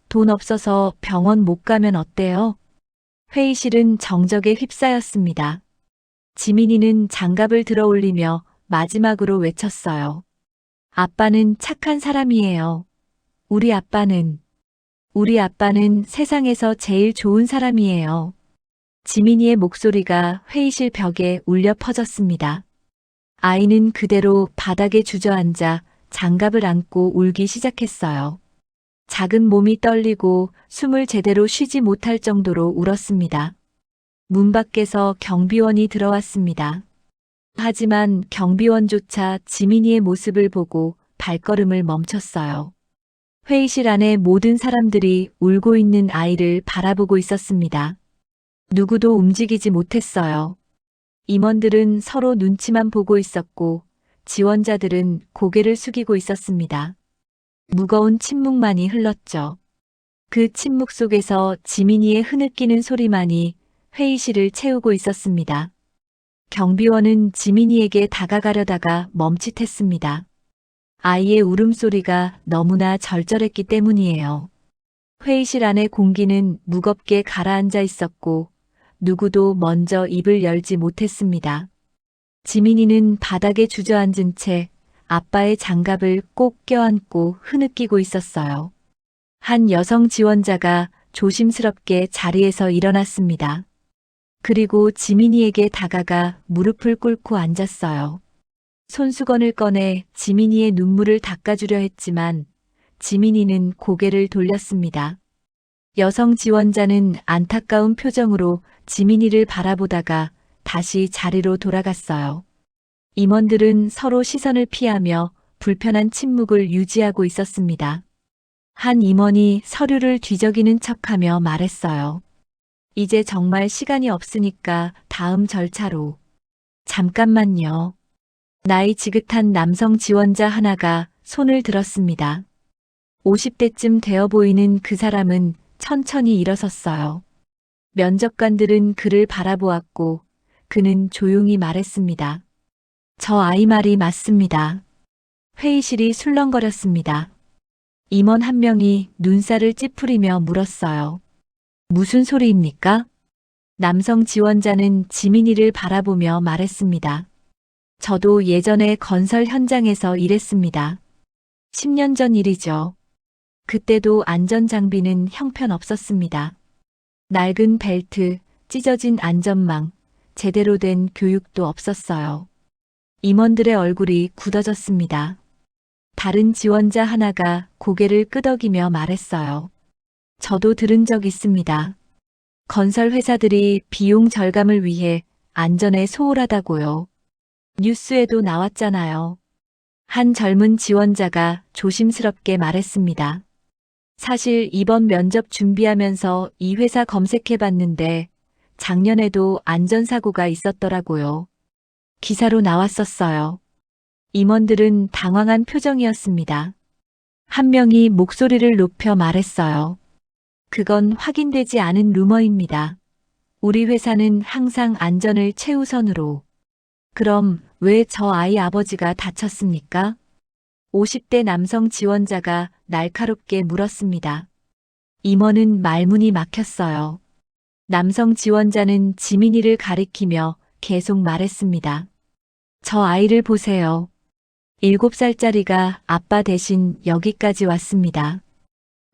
돈 없어서 병원 못 가면 어때요? 회의실은 정적에 휩싸였습니다. 지민이는 장갑을 들어 올리며 마지막으로 외쳤어요. 아빠는 착한 사람이에요. 우리 아빠는 세상에서 제일 좋은 사람이에요. 지민이의 목소리가 회의실 벽에 울려 퍼졌습니다. 아이는 그대로 바닥에 주저앉아 장갑을 안고 울기 시작했어요. 작은 몸이 떨리고 숨을 제대로 쉬지 못할 정도로 울었습니다. 문 밖에서 경비원이 들어왔습니다. 하지만 경비원조차 지민이의 모습을 보고 발걸음을 멈췄어요. 회의실 안에 모든 사람들이 울고 있는 아이를 바라보고 있었습니다. 누구도 움직이지 못했어요. 임원들은 서로 눈치만 보고 있었고 지원자들은 고개를 숙이고 있었습니다. 무거운 침묵만이 흘렀죠. 그 침묵 속에서 지민이의 흐느끼는 소리만이 회의실을 채우고 있었습니다. 경비원은 지민이에게 다가가려다가 멈칫했습니다. 아이의 울음소리가 너무나 절절했기 때문이에요. 회의실 안의 공기는 무겁게 가라앉아 있었고 누구도 먼저 입을 열지 못했습니다. 지민이는 바닥에 주저앉은 채 아빠의 장갑을 꼭 껴안고 흐느끼고 있었어요. 한 여성 지원자가 조심스럽게 자리에서 일어났습니다. 그리고 지민이에게 다가가 무릎을 꿇고 앉았어요. 손수건을 꺼내 지민이의 눈물을 닦아주려 했지만 지민이는 고개를 돌렸습니다. 여성 지원자는 안타까운 표정으로 지민이를 바라보다가 다시 자리로 돌아갔어요. 임원들은 서로 시선을 피하며 불편한 침묵을 유지하고 있었습니다. 한 임원이 서류를 뒤적이는 척하며 말했어요. 이제 정말 시간이 없으니까 다음 절차로. 잠깐만요. 나이 지긋한 남성 지원자 하나가 손을 들었습니다. 50대쯤 되어 보이는 그 사람은 천천히 일어섰어요. 면접관들은 그를 바라보았고 그는 조용히 말했습니다. 저 아이 말이 맞습니다. 회의실이 술렁거렸습니다. 임원 한 명이 눈살을 찌푸리며 물었어요. 무슨 소리입니까? 남성 지원자는 지민이를 바라보며 말했습니다. 저도 예전에 건설 현장에서 일했습니다. 10년 전 일이죠. 그때도 안전장비는 형편없었습니다. 낡은 벨트, 찢어진 안전망, 제대로 된 교육도 없었어요. 임원들의 얼굴이 굳어졌습니다. 다른 지원자 하나가 고개를 끄덕이며 말했어요. 저도 들은 적 있습니다. 건설 회사들이 비용 절감을 위해 안전에 소홀하다고요. 뉴스에도 나왔잖아요. 한 젊은 지원자가 조심스럽게 말했습니다. 사실 이번 면접 준비하면서 이 회사 검색해 봤는데 작년에도 안전사고가 있었더라고요. 기사로 나왔었어요. 임원들은 당황한 표정이었습니다. 한 명이 목소리를 높여 말했어요. 그건 확인되지 않은 루머입니다. 우리 회사는 항상 안전을 최우선으로. 그럼 왜 저 아이 아버지가 다쳤습니까? 50대 남성 지원자가 날카롭게 물었습니다. 임원은 말문이 막혔어요. 남성 지원자는 지민이를 가리키며 계속 말했습니다. 저 아이를 보세요. 7살짜리가 아빠 대신 여기까지 왔습니다.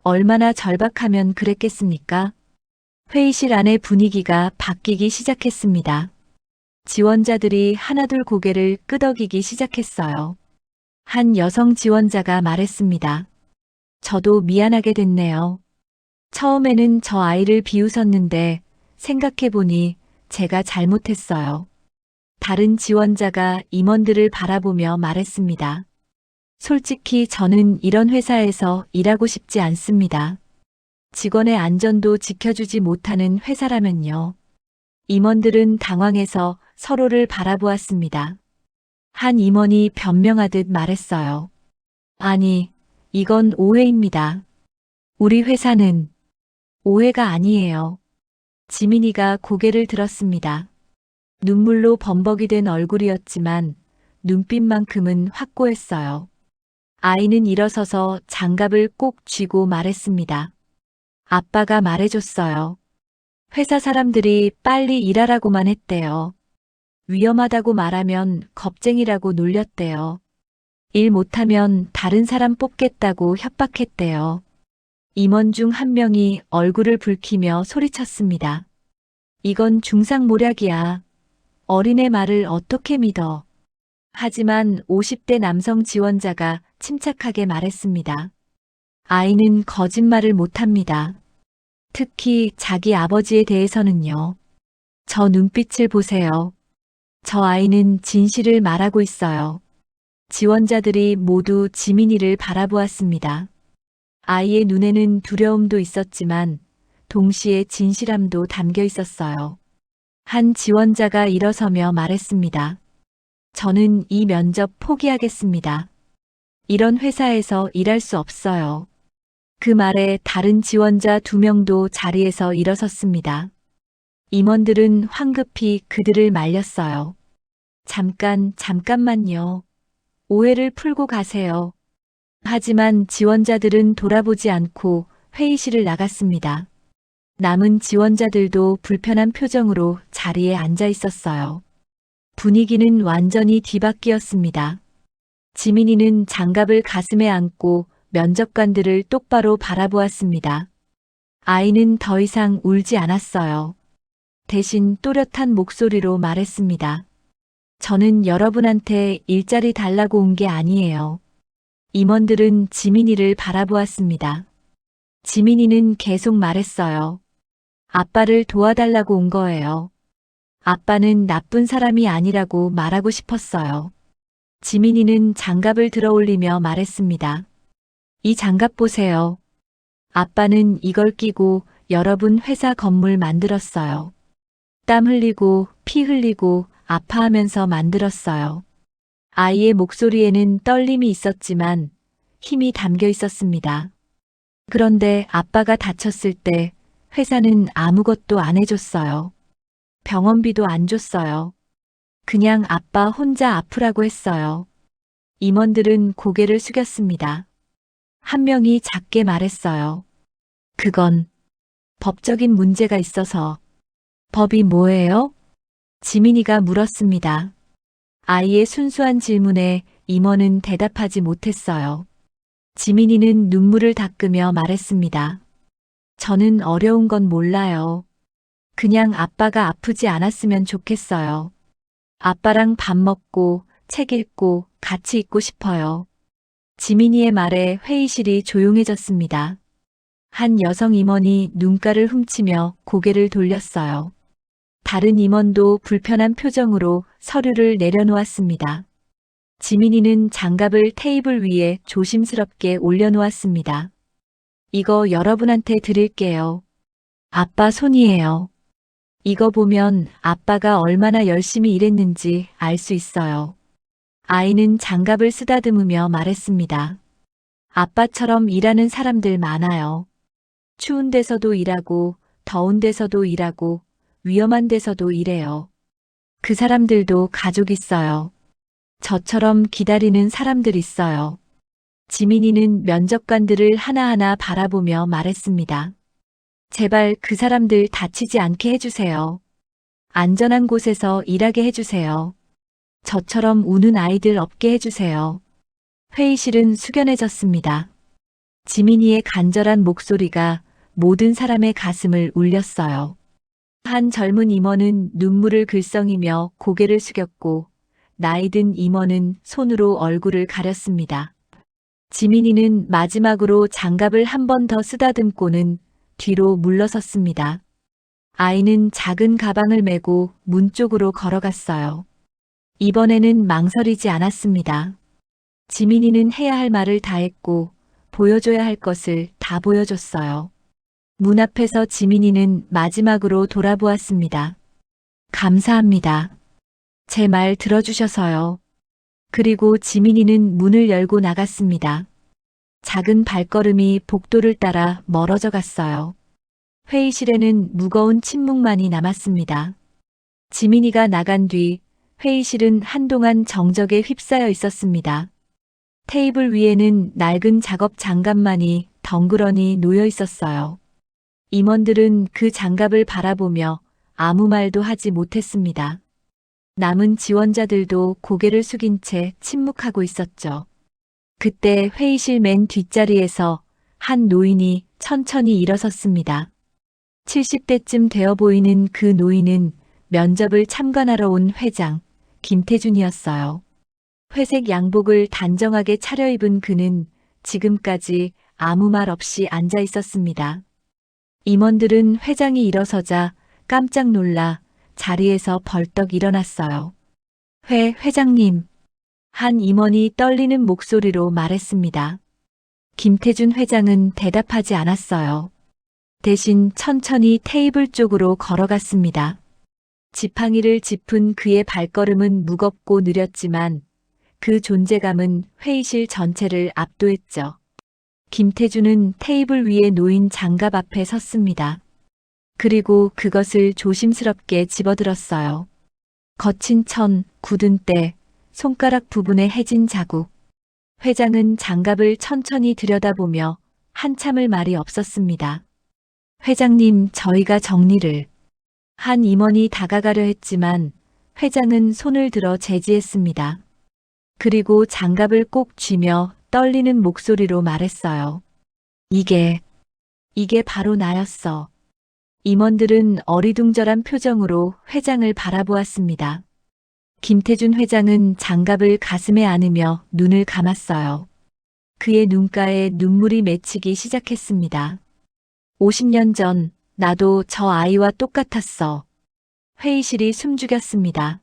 얼마나 절박하면 그랬겠습니까? 회의실 안의 분위기가 바뀌기 시작했습니다. 지원자들이 하나둘 고개를 끄덕이기 시작했어요. 한 여성 지원자가 말했습니다. 저도 미안하게 됐네요. 처음에는 저 아이를 비웃었는데 생각해보니 제가 잘못했어요. 다른 지원자가 임원들을 바라보며 말했습니다. 솔직히 저는 이런 회사에서 일하고 싶지 않습니다. 직원의 안전도 지켜주지 못하는 회사라면요. 임원들은 당황해서 서로를 바라보았습니다. 한 임원이 변명하듯 말했어요. 아니, 이건 오해입니다. 우리 회사는 오해가 아니에요. 지민이가 고개를 들었습니다. 눈물로 범벅이 된 얼굴이었지만 눈빛만큼은 확고했어요. 아이는 일어서서 장갑을 꼭 쥐고 말했습니다. 아빠가 말해줬어요. 회사 사람들이 빨리 일하라고만 했대요. 위험하다고 말하면 겁쟁이라고 놀렸대요. 일 못하면 다른 사람 뽑겠다고 협박했대요. 임원 중 한 명이 얼굴을 붉히며 소리쳤습니다. 이건 중상모략이야. 어린애 말을 어떻게 믿어? 하지만 50대 남성 지원자가 침착하게 말했습니다. 아이는 거짓말을 못합니다. 특히 자기 아버지에 대해서는요. 저 눈빛을 보세요. 저 아이는 진실을 말하고 있어요. 지원자들이 모두 지민이를 바라보았습니다. 아이의 눈에는 두려움도 있었지만 동시에 진실함도 담겨 있었어요. 한 지원자가 일어서며 말했습니다. 저는 이 면접 포기하겠습니다. 이런 회사에서 일할 수 없어요. 그 말에 다른 지원자 2명도 자리에서 일어섰습니다. 임원들은 황급히 그들을 말렸어요. 잠깐만요. 오해를 풀고 가세요. 하지만 지원자들은 돌아보지 않고 회의실을 나갔습니다. 남은 지원자들도 불편한 표정으로 자리에 앉아 있었어요. 분위기는 완전히 뒤바뀌었습니다. 지민이는 장갑을 가슴에 안고 면접관들을 똑바로 바라보았습니다. 아이는 더 이상 울지 않았어요. 대신 또렷한 목소리로 말했습니다. 저는 여러분한테 일자리 달라고 온 게 아니에요. 임원들은 지민이를 바라보았습니다. 지민이는 계속 말했어요. 아빠를 도와달라고 온 거예요. 아빠는 나쁜 사람이 아니라고 말하고 싶었어요. 지민이는 장갑을 들어 올리며 말했습니다. 이 장갑 보세요. 아빠는 이걸 끼고 여러분 회사 건물 만들었어요. 땀 흘리고 피 흘리고 아파하면서 만들었어요. 아이의 목소리에는 떨림이 있었지만 힘이 담겨 있었습니다. 그런데 아빠가 다쳤을 때 회사는 아무것도 안 해줬어요. 병원비도 안 줬어요. 그냥 아빠 혼자 아프라고 했어요. 임원들은 고개를 숙였습니다. 한 명이 작게 말했어요. 그건 법적인 문제가 있어서. 법이 뭐예요? 지민이가 물었습니다. 아이의 순수한 질문에 임원은 대답하지 못했어요. 지민이는 눈물을 닦으며 말했습니다. 저는 어려운 건 몰라요. 그냥 아빠가 아프지 않았으면 좋겠어요. 아빠랑 밥 먹고 책 읽고 같이 있고 싶어요. 지민이의 말에 회의실이 조용해졌습니다. 한 여성 임원이 눈가를 훔치며 고개를 돌렸어요. 다른 임원도 불편한 표정으로 서류를 내려놓았습니다. 지민이는 장갑을 테이블 위에 조심스럽게 올려놓았습니다. 이거 여러분한테 드릴게요. 아빠 손이에요. 이거 보면 아빠가 얼마나 열심히 일했는지 알 수 있어요. 아이는 장갑을 쓰다듬으며 말했습니다. 아빠처럼 일하는 사람들 많아요. 추운 데서도 일하고, 더운 데서도 일하고, 위험한 데서도 일해요. 그 사람들도 가족 있어요. 저처럼 기다리는 사람들 있어요. 지민이는 면접관들을 하나하나 바라보며 말했습니다. 제발 그 사람들 다치지 않게 해주세요. 안전한 곳에서 일하게 해주세요. 저처럼 우는 아이들 없게 해주세요. 회의실은 숙연해졌습니다. 지민이의 간절한 목소리가 모든 사람의 가슴을 울렸어요. 한 젊은 임원은 눈물을 글썽이며 고개를 숙였고 나이 든 임원은 손으로 얼굴을 가렸습니다. 지민이는 마지막으로 장갑을 한 번 더 쓰다듬고는 뒤로 물러섰습니다. 아이는 작은 가방을 메고 문 쪽으로 걸어갔어요. 이번에는 망설이지 않았습니다. 지민이는 해야 할 말을 다 했고 보여줘야 할 것을 다 보여줬어요. 문 앞에서 지민이는 마지막으로 돌아보았습니다. 감사합니다. 제 말 들어주셔서요. 그리고 지민이는 문을 열고 나갔습니다. 작은 발걸음이 복도를 따라 멀어져 갔어요. 회의실에는 무거운 침묵만이 남았습니다. 지민이가 나간 뒤 회의실은 한동안 정적에 휩싸여 있었습니다. 테이블 위에는 낡은 작업 장갑만이 덩그러니 놓여 있었어요. 임원들은 그 장갑을 바라보며 아무 말도 하지 못했습니다. 남은 지원자들도 고개를 숙인 채 침묵하고 있었죠. 그때 회의실 맨 뒷자리에서 한 노인이 천천히 일어섰습니다. 70대쯤 되어 보이는 그 노인은 면접을 참관하러 온 회장 김태준이었어요. 회색 양복을 단정하게 차려입은 그는 지금까지 아무 말 없이 앉아 있었습니다. 임원들은 회장이 일어서자 깜짝 놀라 자리에서 벌떡 일어났어요. 회장님. 한 임원이 떨리는 목소리로 말했습니다. 김태준 회장은 대답하지 않았어요. 대신 천천히 테이블 쪽으로 걸어갔습니다. 지팡이를 짚은 그의 발걸음은 무겁고 느렸지만 그 존재감은 회의실 전체를 압도했죠. 김태준은 테이블 위에 놓인 장갑 앞에 섰습니다. 그리고 그것을 조심스럽게 집어들었어요. 거친 천, 굳은 때, 손가락 부분에 해진 자국. 회장은 장갑을 천천히 들여다보며 한참을 말이 없었습니다. 회장님, 저희가 정리를. 한 임원이 다가가려 했지만 회장은 손을 들어 제지했습니다. 그리고 장갑을 꼭 쥐며 떨리는 목소리로 말했어요. 이게 바로 나였어. 임원들은 어리둥절한 표정으로 회장을 바라보았습니다. 김태준 회장은 장갑을 가슴에 안으며 눈을 감았어요. 그의 눈가에 눈물이 맺히기 시작했습니다. 50년 전 나도 저 아이와 똑같았어. 회의실이 숨죽였습니다.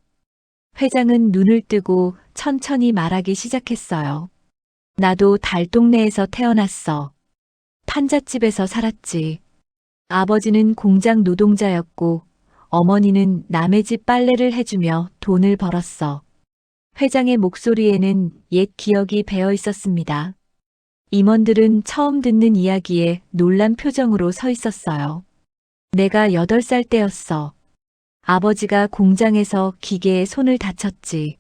회장은 눈을 뜨고 천천히 말하기 시작했어요. 나도 달동네에서 태어났어. 판잣집에서 살았지. 아버지는 공장 노동자였고 어머니는 남의 집 빨래를 해주며 돈을 벌었어. 회장의 목소리에는 옛 기억이 배어 있었습니다. 임원들은 처음 듣는 이야기에 놀란 표정으로 서 있었어요. 내가 8살 때였어. 아버지가 공장에서 기계에 손을 다쳤지.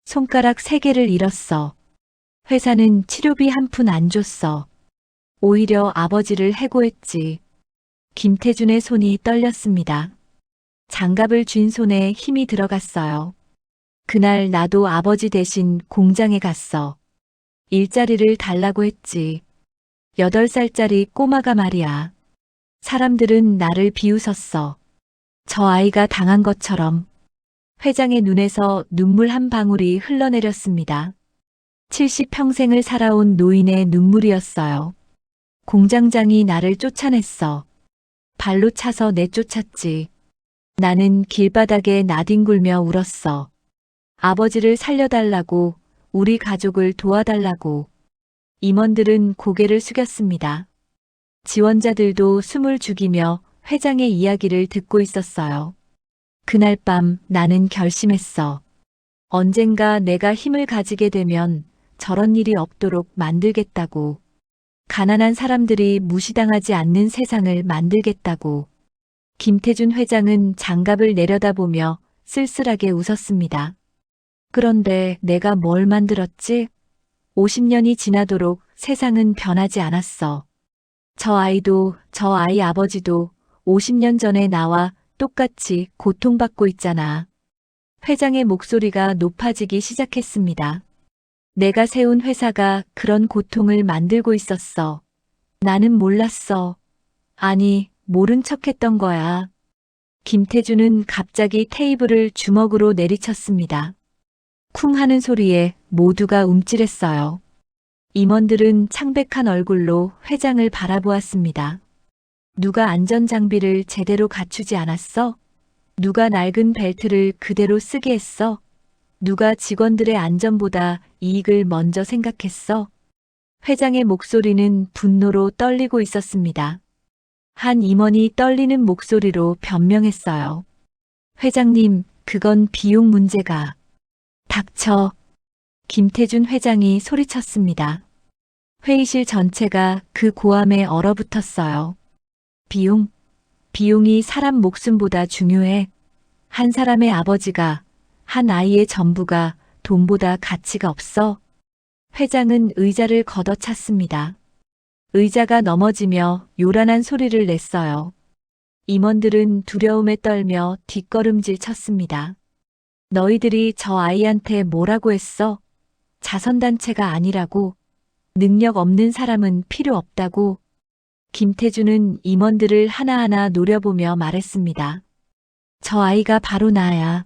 손가락 3개를 잃었어. 회사는 치료비 한 푼 안 줬어. 오히려 아버지를 해고했지. 김태준의 손이 떨렸습니다. 장갑을 쥔 손에 힘이 들어갔어요. 그날 나도 아버지 대신 공장에 갔어. 일자리를 달라고 했지. 8살짜리 꼬마가 말이야. 사람들은 나를 비웃었어. 저 아이가 당한 것처럼. 회장의 눈에서 눈물 한 방울이 흘러내렸습니다. 70평생을 살아온 노인의 눈물이었어요. 공장장이 나를 쫓아냈어. 발로 차서 내쫓았지. 나는 길바닥에 나뒹굴며 울었어. 아버지를 살려달라고, 우리 가족을 도와달라고. 임원들은 고개를 숙였습니다. 지원자들도 숨을 죽이며 회장의 이야기를 듣고 있었어요. 그날 밤 나는 결심했어. 언젠가 내가 힘을 가지게 되면 저런 일이 없도록 만들겠다고. 가난한 사람들이 무시당하지 않는 세상을 만들겠다고. 김태준 회장은 장갑을 내려다보며 쓸쓸하게 웃었습니다. 그런데 내가 뭘 만들었지? 50년이 지나도록 세상은 변하지 않았어. 저 아이도, 저 아이 아버지도 50년 전에 나와 똑같이 고통받고 있잖아. 회장의 목소리가 높아지기 시작했습니다. 내가 세운 회사가 그런 고통을 만들고 있었어. 나는 몰랐어. 아니, 모른 척했던 거야. 김태준은 갑자기 테이블을 주먹으로 내리쳤습니다. 쿵 하는 소리에 모두가 움찔했어요. 임원들은 창백한 얼굴로 회장을 바라보았습니다. 누가 안전장비를 제대로 갖추지 않았어? 누가 낡은 벨트를 그대로 쓰게 했어? 누가 직원들의 안전보다 이익을 먼저 생각했어? 회장의 목소리는 분노로 떨리고 있었습니다. 한 임원이 떨리는 목소리로 변명했어요. 회장님, 그건 비용 문제가. 닥쳐. 김태준 회장이 소리쳤습니다. 회의실 전체가 그 고함에 얼어붙었어요. 비용이 사람 목숨보다 중요해. 한 사람의 아버지가, 한 아이의 전부가 돈보다 가치가 없어. 회장은 의자를 걷어찼습니다. 의자가 넘어지며 요란한 소리를 냈어요. 임원들은 두려움에 떨며 뒷걸음질 쳤습니다. 너희들이 저 아이한테 뭐라고 했어? 자선단체가 아니라고. 능력 없는 사람은 필요 없다고. 김태준은 임원들을 하나하나 노려보며 말했습니다. 저 아이가 바로 나야.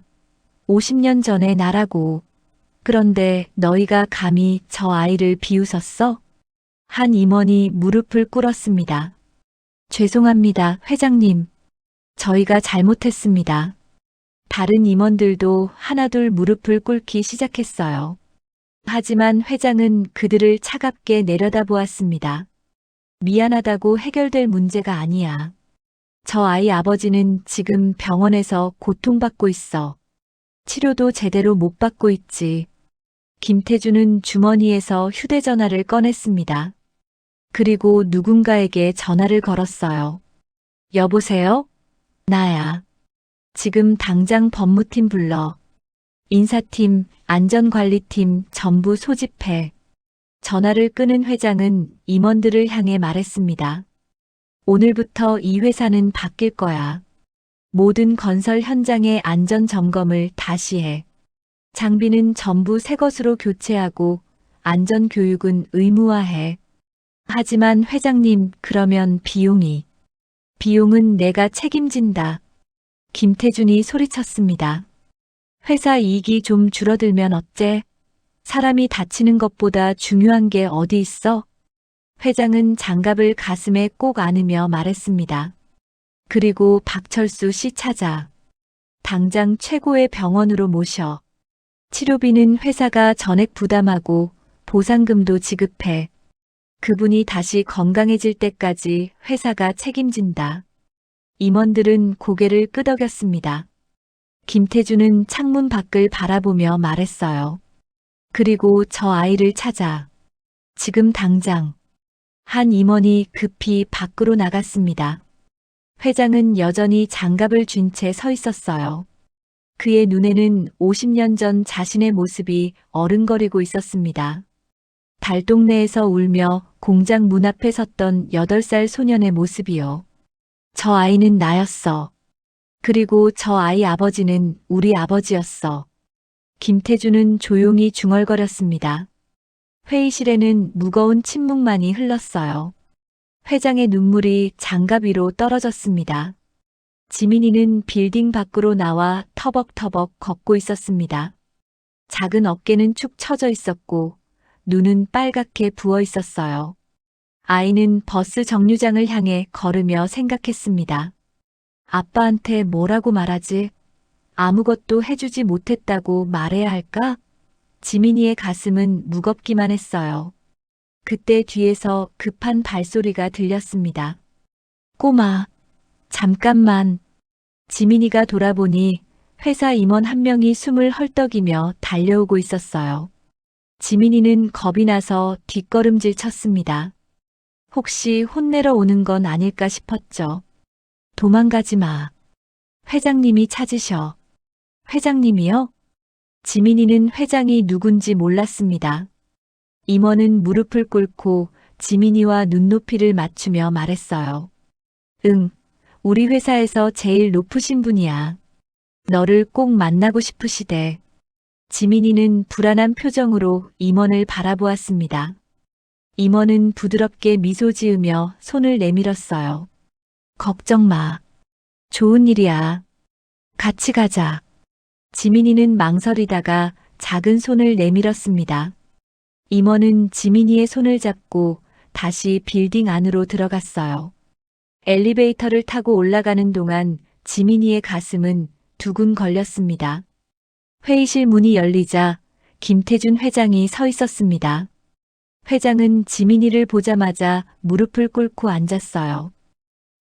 50년 전의 나라고. 그런데 너희가 감히 저 아이를 비웃었어? 한 임원이 무릎을 꿇었습니다. 죄송합니다, 회장님. 저희가 잘못했습니다. 다른 임원들도 하나둘 무릎을 꿇기 시작했어요. 하지만 회장은 그들을 차갑게 내려다보았습니다. 미안하다고 해결될 문제가 아니야. 저 아이 아버지는 지금 병원에서 고통받고 있어. 치료도 제대로 못 받고 있지. 김태준은 주머니에서 휴대전화를 꺼냈습니다. 그리고 누군가에게 전화를 걸었어요. 여보세요? 나야. 지금 당장 법무팀 불러. 인사팀, 안전관리팀 전부 소집해. 전화를 끄는 회장은 임원들을 향해 말했습니다. 오늘부터 이 회사는 바뀔 거야. 모든 건설 현장의 안전 점검을 다시 해. 장비는 전부 새 것으로 교체하고 안전 교육은 의무화해. 하지만 회장님, 그러면 비용은 내가 책임진다. 김태준이 소리쳤습니다. 회사 이익이 좀 줄어들면 어째? 사람이 다치는 것보다 중요한 게 어디 있어? 회장은 장갑을 가슴에 꼭 안으며 말했습니다. 그리고 박철수 씨 찾아. 당장 최고의 병원으로 모셔. 치료비는 회사가 전액 부담하고 보상금도 지급해. 그분이 다시 건강해질 때까지 회사가 책임진다. 임원들은 고개를 끄덕였습니다. 김태준은 창문 밖을 바라보며 말했어요. 그리고 저 아이를 찾아. 지금 당장. 한 임원이 급히 밖으로 나갔습니다. 회장은 여전히 장갑을 쥔 채 서 있었어요. 그의 눈에는 50년 전 자신의 모습이 어른거리고 있었습니다. 달동네에서 울며 공장 문 앞에 섰던 8살 소년의 모습이요. 저 아이는 나였어. 그리고 저 아이 아버지는 우리 아버지였어. 김태준은 조용히 중얼거렸습니다. 회의실에는 무거운 침묵만이 흘렀어요. 회장의 눈물이 장갑 위로 떨어졌습니다. 지민이는 빌딩 밖으로 나와 터벅터벅 걷고 있었습니다. 작은 어깨는 축 처져 있었고 눈은 빨갛게 부어 있었어요. 아이는 버스 정류장을 향해 걸으며 생각했습니다. 아빠한테 뭐라고 말하지? 아무것도 해주지 못했다고 말해야 할까? 지민이의 가슴은 무겁기만 했어요. 그때 뒤에서 급한 발소리가 들렸습니다. 꼬마, 잠깐만. 지민이가 돌아보니 회사 임원 한 명이 숨을 헐떡이며 달려오고 있었어요. 지민이는 겁이 나서 뒷걸음질 쳤습니다. 혹시 혼내러 오는 건 아닐까 싶었죠. 도망가지 마. 회장님이 찾으셔. 회장님이요? 지민이는 회장이 누군지 몰랐습니다. 임원은 무릎을 꿇고 지민이와 눈높이를 맞추며 말했어요. 응, 우리 회사에서 제일 높으신 분이야. 너를 꼭 만나고 싶으시대. 지민이는 불안한 표정으로 임원을 바라보았습니다. 임원은 부드럽게 미소 지으며 손을 내밀었어요. 걱정 마. 좋은 일이야. 같이 가자. 지민이는 망설이다가 작은 손을 내밀었습니다. 임원은 지민이의 손을 잡고 다시 빌딩 안으로 들어갔어요. 엘리베이터를 타고 올라가는 동안 지민이의 가슴은 두근 걸렸습니다. 회의실 문이 열리자 김태준 회장이 서 있었습니다. 회장은 지민이를 보자마자 무릎을 꿇고 앉았어요.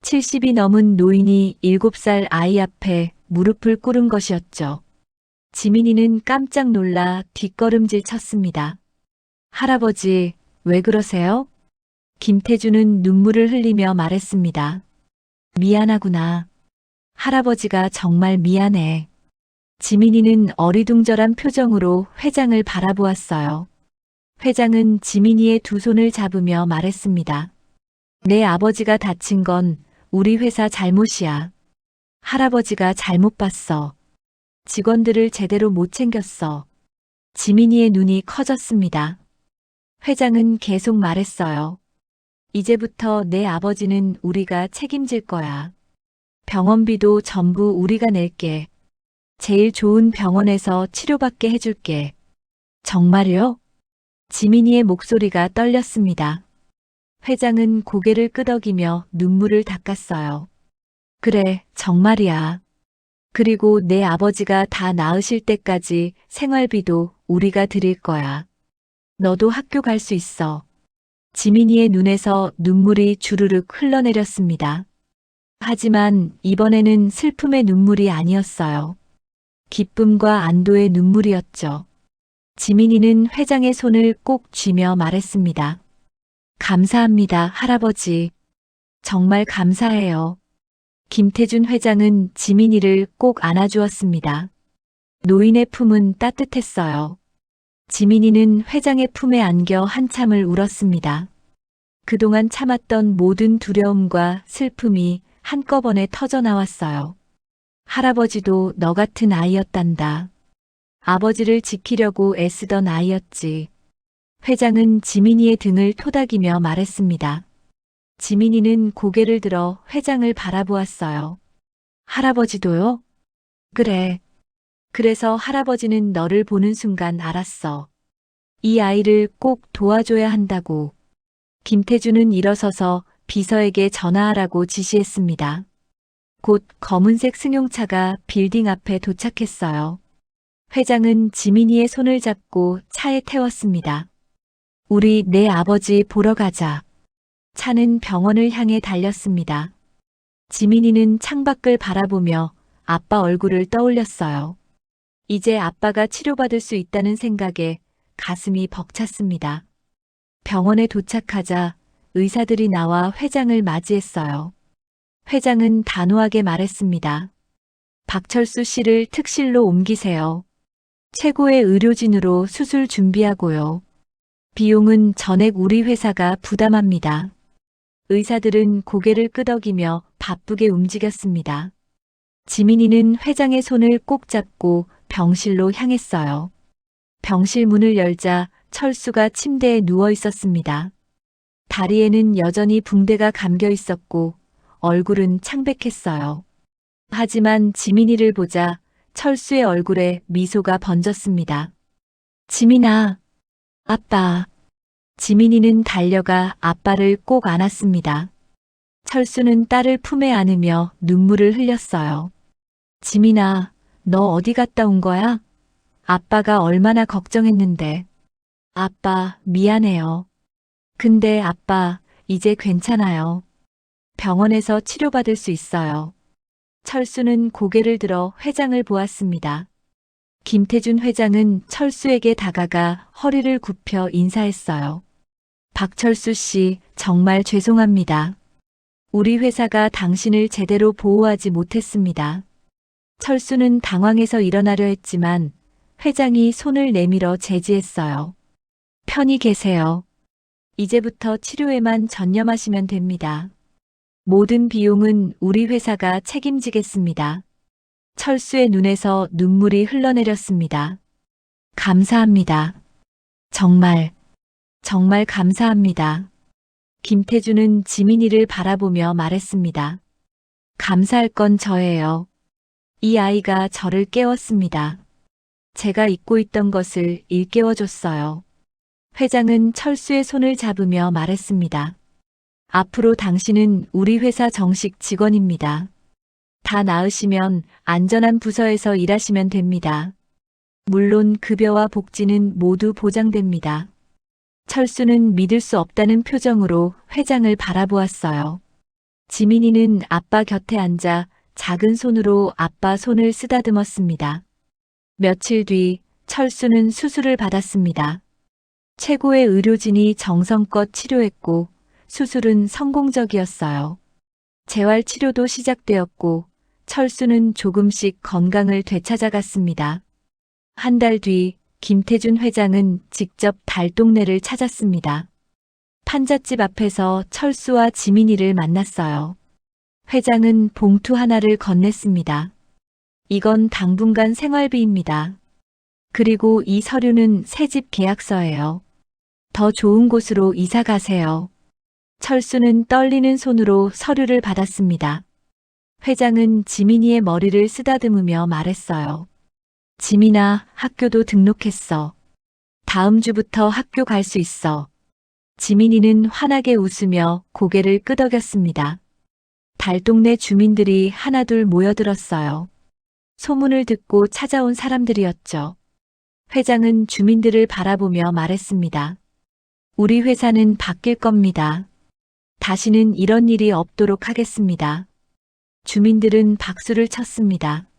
70이 넘은 노인이 7살 아이 앞에 무릎을 꿇은 것이었죠. 지민이는 깜짝 놀라 뒷걸음질 쳤습니다. 할아버지, 왜 그러세요? 김태준은 눈물을 흘리며 말했습니다. 미안하구나. 할아버지가 정말 미안해. 지민이는 어리둥절한 표정으로 회장을 바라보았어요. 회장은 지민이의 두 손을 잡으며 말했습니다. 내 아버지가 다친 건 우리 회사 잘못이야. 할아버지가 잘못 봤어. 직원들을 제대로 못 챙겼어. 지민이의 눈이 커졌습니다. 회장은 계속 말했어요. 이제부터 내 아버지는 우리가 책임질 거야. 병원비도 전부 우리가 낼게. 제일 좋은 병원에서 치료받게 해줄게. 정말요? 지민이의 목소리가 떨렸습니다. 회장은 고개를 끄덕이며 눈물을 닦았어요. 그래, 정말이야. 그리고 내 아버지가 다 나으실 때까지 생활비도 우리가 드릴 거야. 너도 학교 갈 수 있어. 지민이의 눈에서 눈물이 주르륵 흘러내렸습니다. 하지만 이번에는 슬픔의 눈물이 아니었어요. 기쁨과 안도의 눈물이었죠. 지민이는 회장의 손을 꼭 쥐며 말했습니다. 감사합니다, 할아버지. 정말 감사해요. 김태준 회장은 지민이를 꼭 안아주었습니다. 노인의 품은 따뜻했어요. 지민이는 회장의 품에 안겨 한참을 울었습니다. 그동안 참았던 모든 두려움과 슬픔이 한꺼번에 터져나왔어요. 할아버지도 너 같은 아이였단다. 아버지를 지키려고 애쓰던 아이였지. 회장은 지민이의 등을 토닥이며 말했습니다. 지민이는 고개를 들어 회장을 바라보았어요. 할아버지도요? 그래. 그래서 할아버지는 너를 보는 순간 알았어. 이 아이를 꼭 도와줘야 한다고. 김태준은 일어서서 비서에게 전화하라고 지시했습니다. 곧 검은색 승용차가 빌딩 앞에 도착했어요. 회장은 지민이의 손을 잡고 차에 태웠습니다. 우리 내 아버지 보러 가자. 차는 병원을 향해 달렸습니다. 지민이는 창밖을 바라보며 아빠 얼굴을 떠올렸어요. 이제 아빠가 치료받을 수 있다는 생각에 가슴이 벅찼습니다. 병원에 도착하자 의사들이 나와 회장을 맞이했어요. 회장은 단호하게 말했습니다. 박철수 씨를 특실로 옮기세요. 최고의 의료진으로 수술 준비하고요. 비용은 전액 우리 회사가 부담합니다. 의사들은 고개를 끄덕이며 바쁘게 움직였습니다. 지민이는 회장의 손을 꼭 잡고 병실로 향했어요. 병실 문을 열자 철수가 침대에 누워 있었습니다. 다리에는 여전히 붕대가 감겨 있었고 얼굴은 창백했어요. 하지만 지민이를 보자 철수의 얼굴에 미소가 번졌습니다. 지민아, 아빠. 지민이는 달려가 아빠를 꼭 안았습니다. 철수는 딸을 품에 안으며 눈물을 흘렸어요. 지민아, 너 어디 갔다 온 거야? 아빠가 얼마나 걱정했는데. 아빠, 미안해요. 근데 아빠, 이제 괜찮아요. 병원에서 치료받을 수 있어요. 철수는 고개를 들어 회장을 보았습니다. 김태준 회장은 철수에게 다가가 허리를 굽혀 인사했어요. 박철수 씨, 정말 죄송합니다. 우리 회사가 당신을 제대로 보호하지 못했습니다. 철수는 당황해서 일어나려 했지만 회장이 손을 내밀어 제지했어요. 편히 계세요. 이제부터 치료에만 전념하시면 됩니다. 모든 비용은 우리 회사가 책임지겠습니다. 철수의 눈에서 눈물이 흘러내렸습니다. 감사합니다. 정말 감사합니다. 김태준은 지민이를 바라보며 말했습니다. 감사할 건 저예요. 이 아이가 저를 깨웠습니다. 제가 잊고 있던 것을 일깨워줬어요. 회장은 철수의 손을 잡으며 말했습니다. 앞으로 당신은 우리 회사 정식 직원입니다. 다 나으시면 안전한 부서에서 일하시면 됩니다. 물론 급여와 복지는 모두 보장됩니다. 철수는 믿을 수 없다는 표정으로 회장을 바라보았어요. 지민이는 아빠 곁에 앉아 작은 손으로 아빠 손을 쓰다듬었습니다. 며칠 뒤 철수는 수술을 받았습니다. 최고의 의료진이 정성껏 치료했고 수술은 성공적이었어요. 재활 치료도 시작되었고 철수는 조금씩 건강을 되찾아갔습니다. 한 달 뒤 김태준 회장은 직접 달동네를 찾았습니다. 판잣집 앞에서 철수와 지민이를 만났어요. 회장은 봉투 하나를 건넸습니다. 이건 당분간 생활비입니다. 그리고 이 서류는 새집 계약서예요. 더 좋은 곳으로 이사 가세요. 철수는 떨리는 손으로 서류를 받았습니다. 회장은 지민이의 머리를 쓰다듬으며 말했어요. 지민아, 학교도 등록했어. 다음 주부터 학교 갈 수 있어. 지민이는 환하게 웃으며 고개를 끄덕였습니다. 달동네 주민들이 하나둘 모여들었어요. 소문을 듣고 찾아온 사람들이었죠. 회장은 주민들을 바라보며 말했습니다. 우리 회사는 바뀔 겁니다. 다시는 이런 일이 없도록 하겠습니다. 주민들은 박수를 쳤습니다.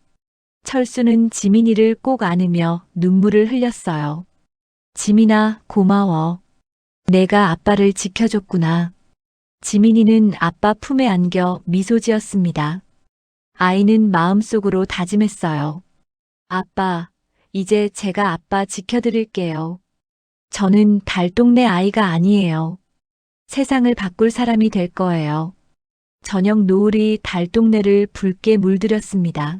철수는 지민이를 꼭 안으며 눈물을 흘렸어요. 지민아, 고마워. 내가 아빠를 지켜줬구나. 지민이는 아빠 품에 안겨 미소 지었습니다. 아이는 마음속으로 다짐했어요. 아빠, 이제 제가 아빠 지켜드릴게요. 저는 달동네 아이가 아니에요. 세상을 바꿀 사람이 될 거예요. 저녁 노을이 달동네를 붉게 물들였습니다.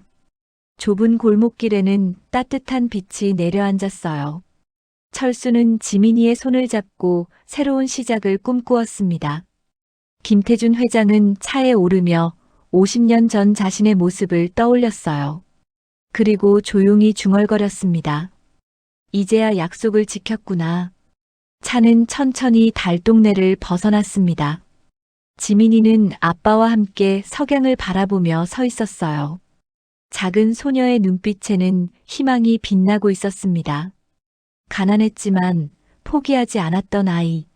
좁은 골목길에는 따뜻한 빛이 내려앉았어요. 철수는 지민이의 손을 잡고 새로운 시작을 꿈꾸었습니다. 김태준 회장은 차에 오르며 50년 전 자신의 모습을 떠올렸어요. 그리고 조용히 중얼거렸습니다. 이제야 약속을 지켰구나. 차는 천천히 달동네를 벗어났습니다. 지민이는 아빠와 함께 석양을 바라보며 서 있었어요. 작은 소녀의 눈빛에는 희망이 빛나고 있었습니다. 가난했지만 포기하지 않았던 아이.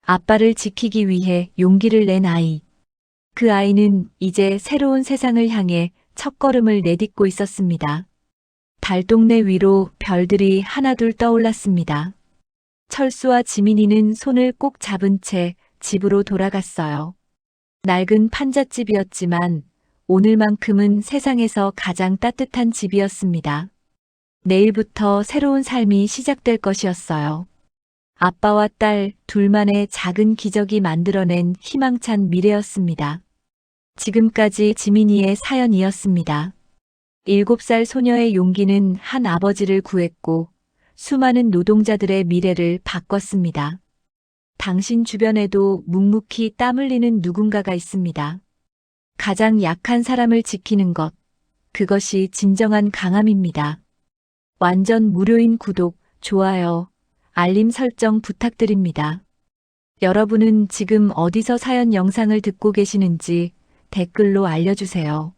아빠를 지키기 위해 용기를 낸 아이. 그 아이는 이제 새로운 세상을 향해 첫걸음을 내딛고 있었습니다. 달동네 위로 별들이 하나둘 떠올랐습니다. 철수와 지민이는 손을 꼭 잡은 채 집으로 돌아갔어요. 낡은 판잣집이었지만 오늘만큼은 세상에서 가장 따뜻한 집이었습니다. 내일부터 새로운 삶이 시작될 것이었어요. 아빠와 딸 둘만의 작은 기적이 만들어낸 희망찬 미래였습니다. 지금까지 지민이의 사연이었습니다. 7살 소녀의 용기는 한 아버지를 구했고 수많은 노동자들의 미래를 바꿨습니다. 당신 주변에도 묵묵히 땀 흘리는 누군가가 있습니다. 가장 약한 사람을 지키는 것, 그것이 진정한 강함입니다. 완전 무료인 구독, 좋아요, 알림 설정 부탁드립니다. 여러분은 지금 어디서 사연 영상을 듣고 계시는지 댓글로 알려주세요.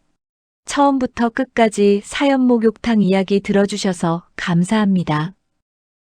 처음부터 끝까지 사연 목욕탕 이야기 들어주셔서 감사합니다.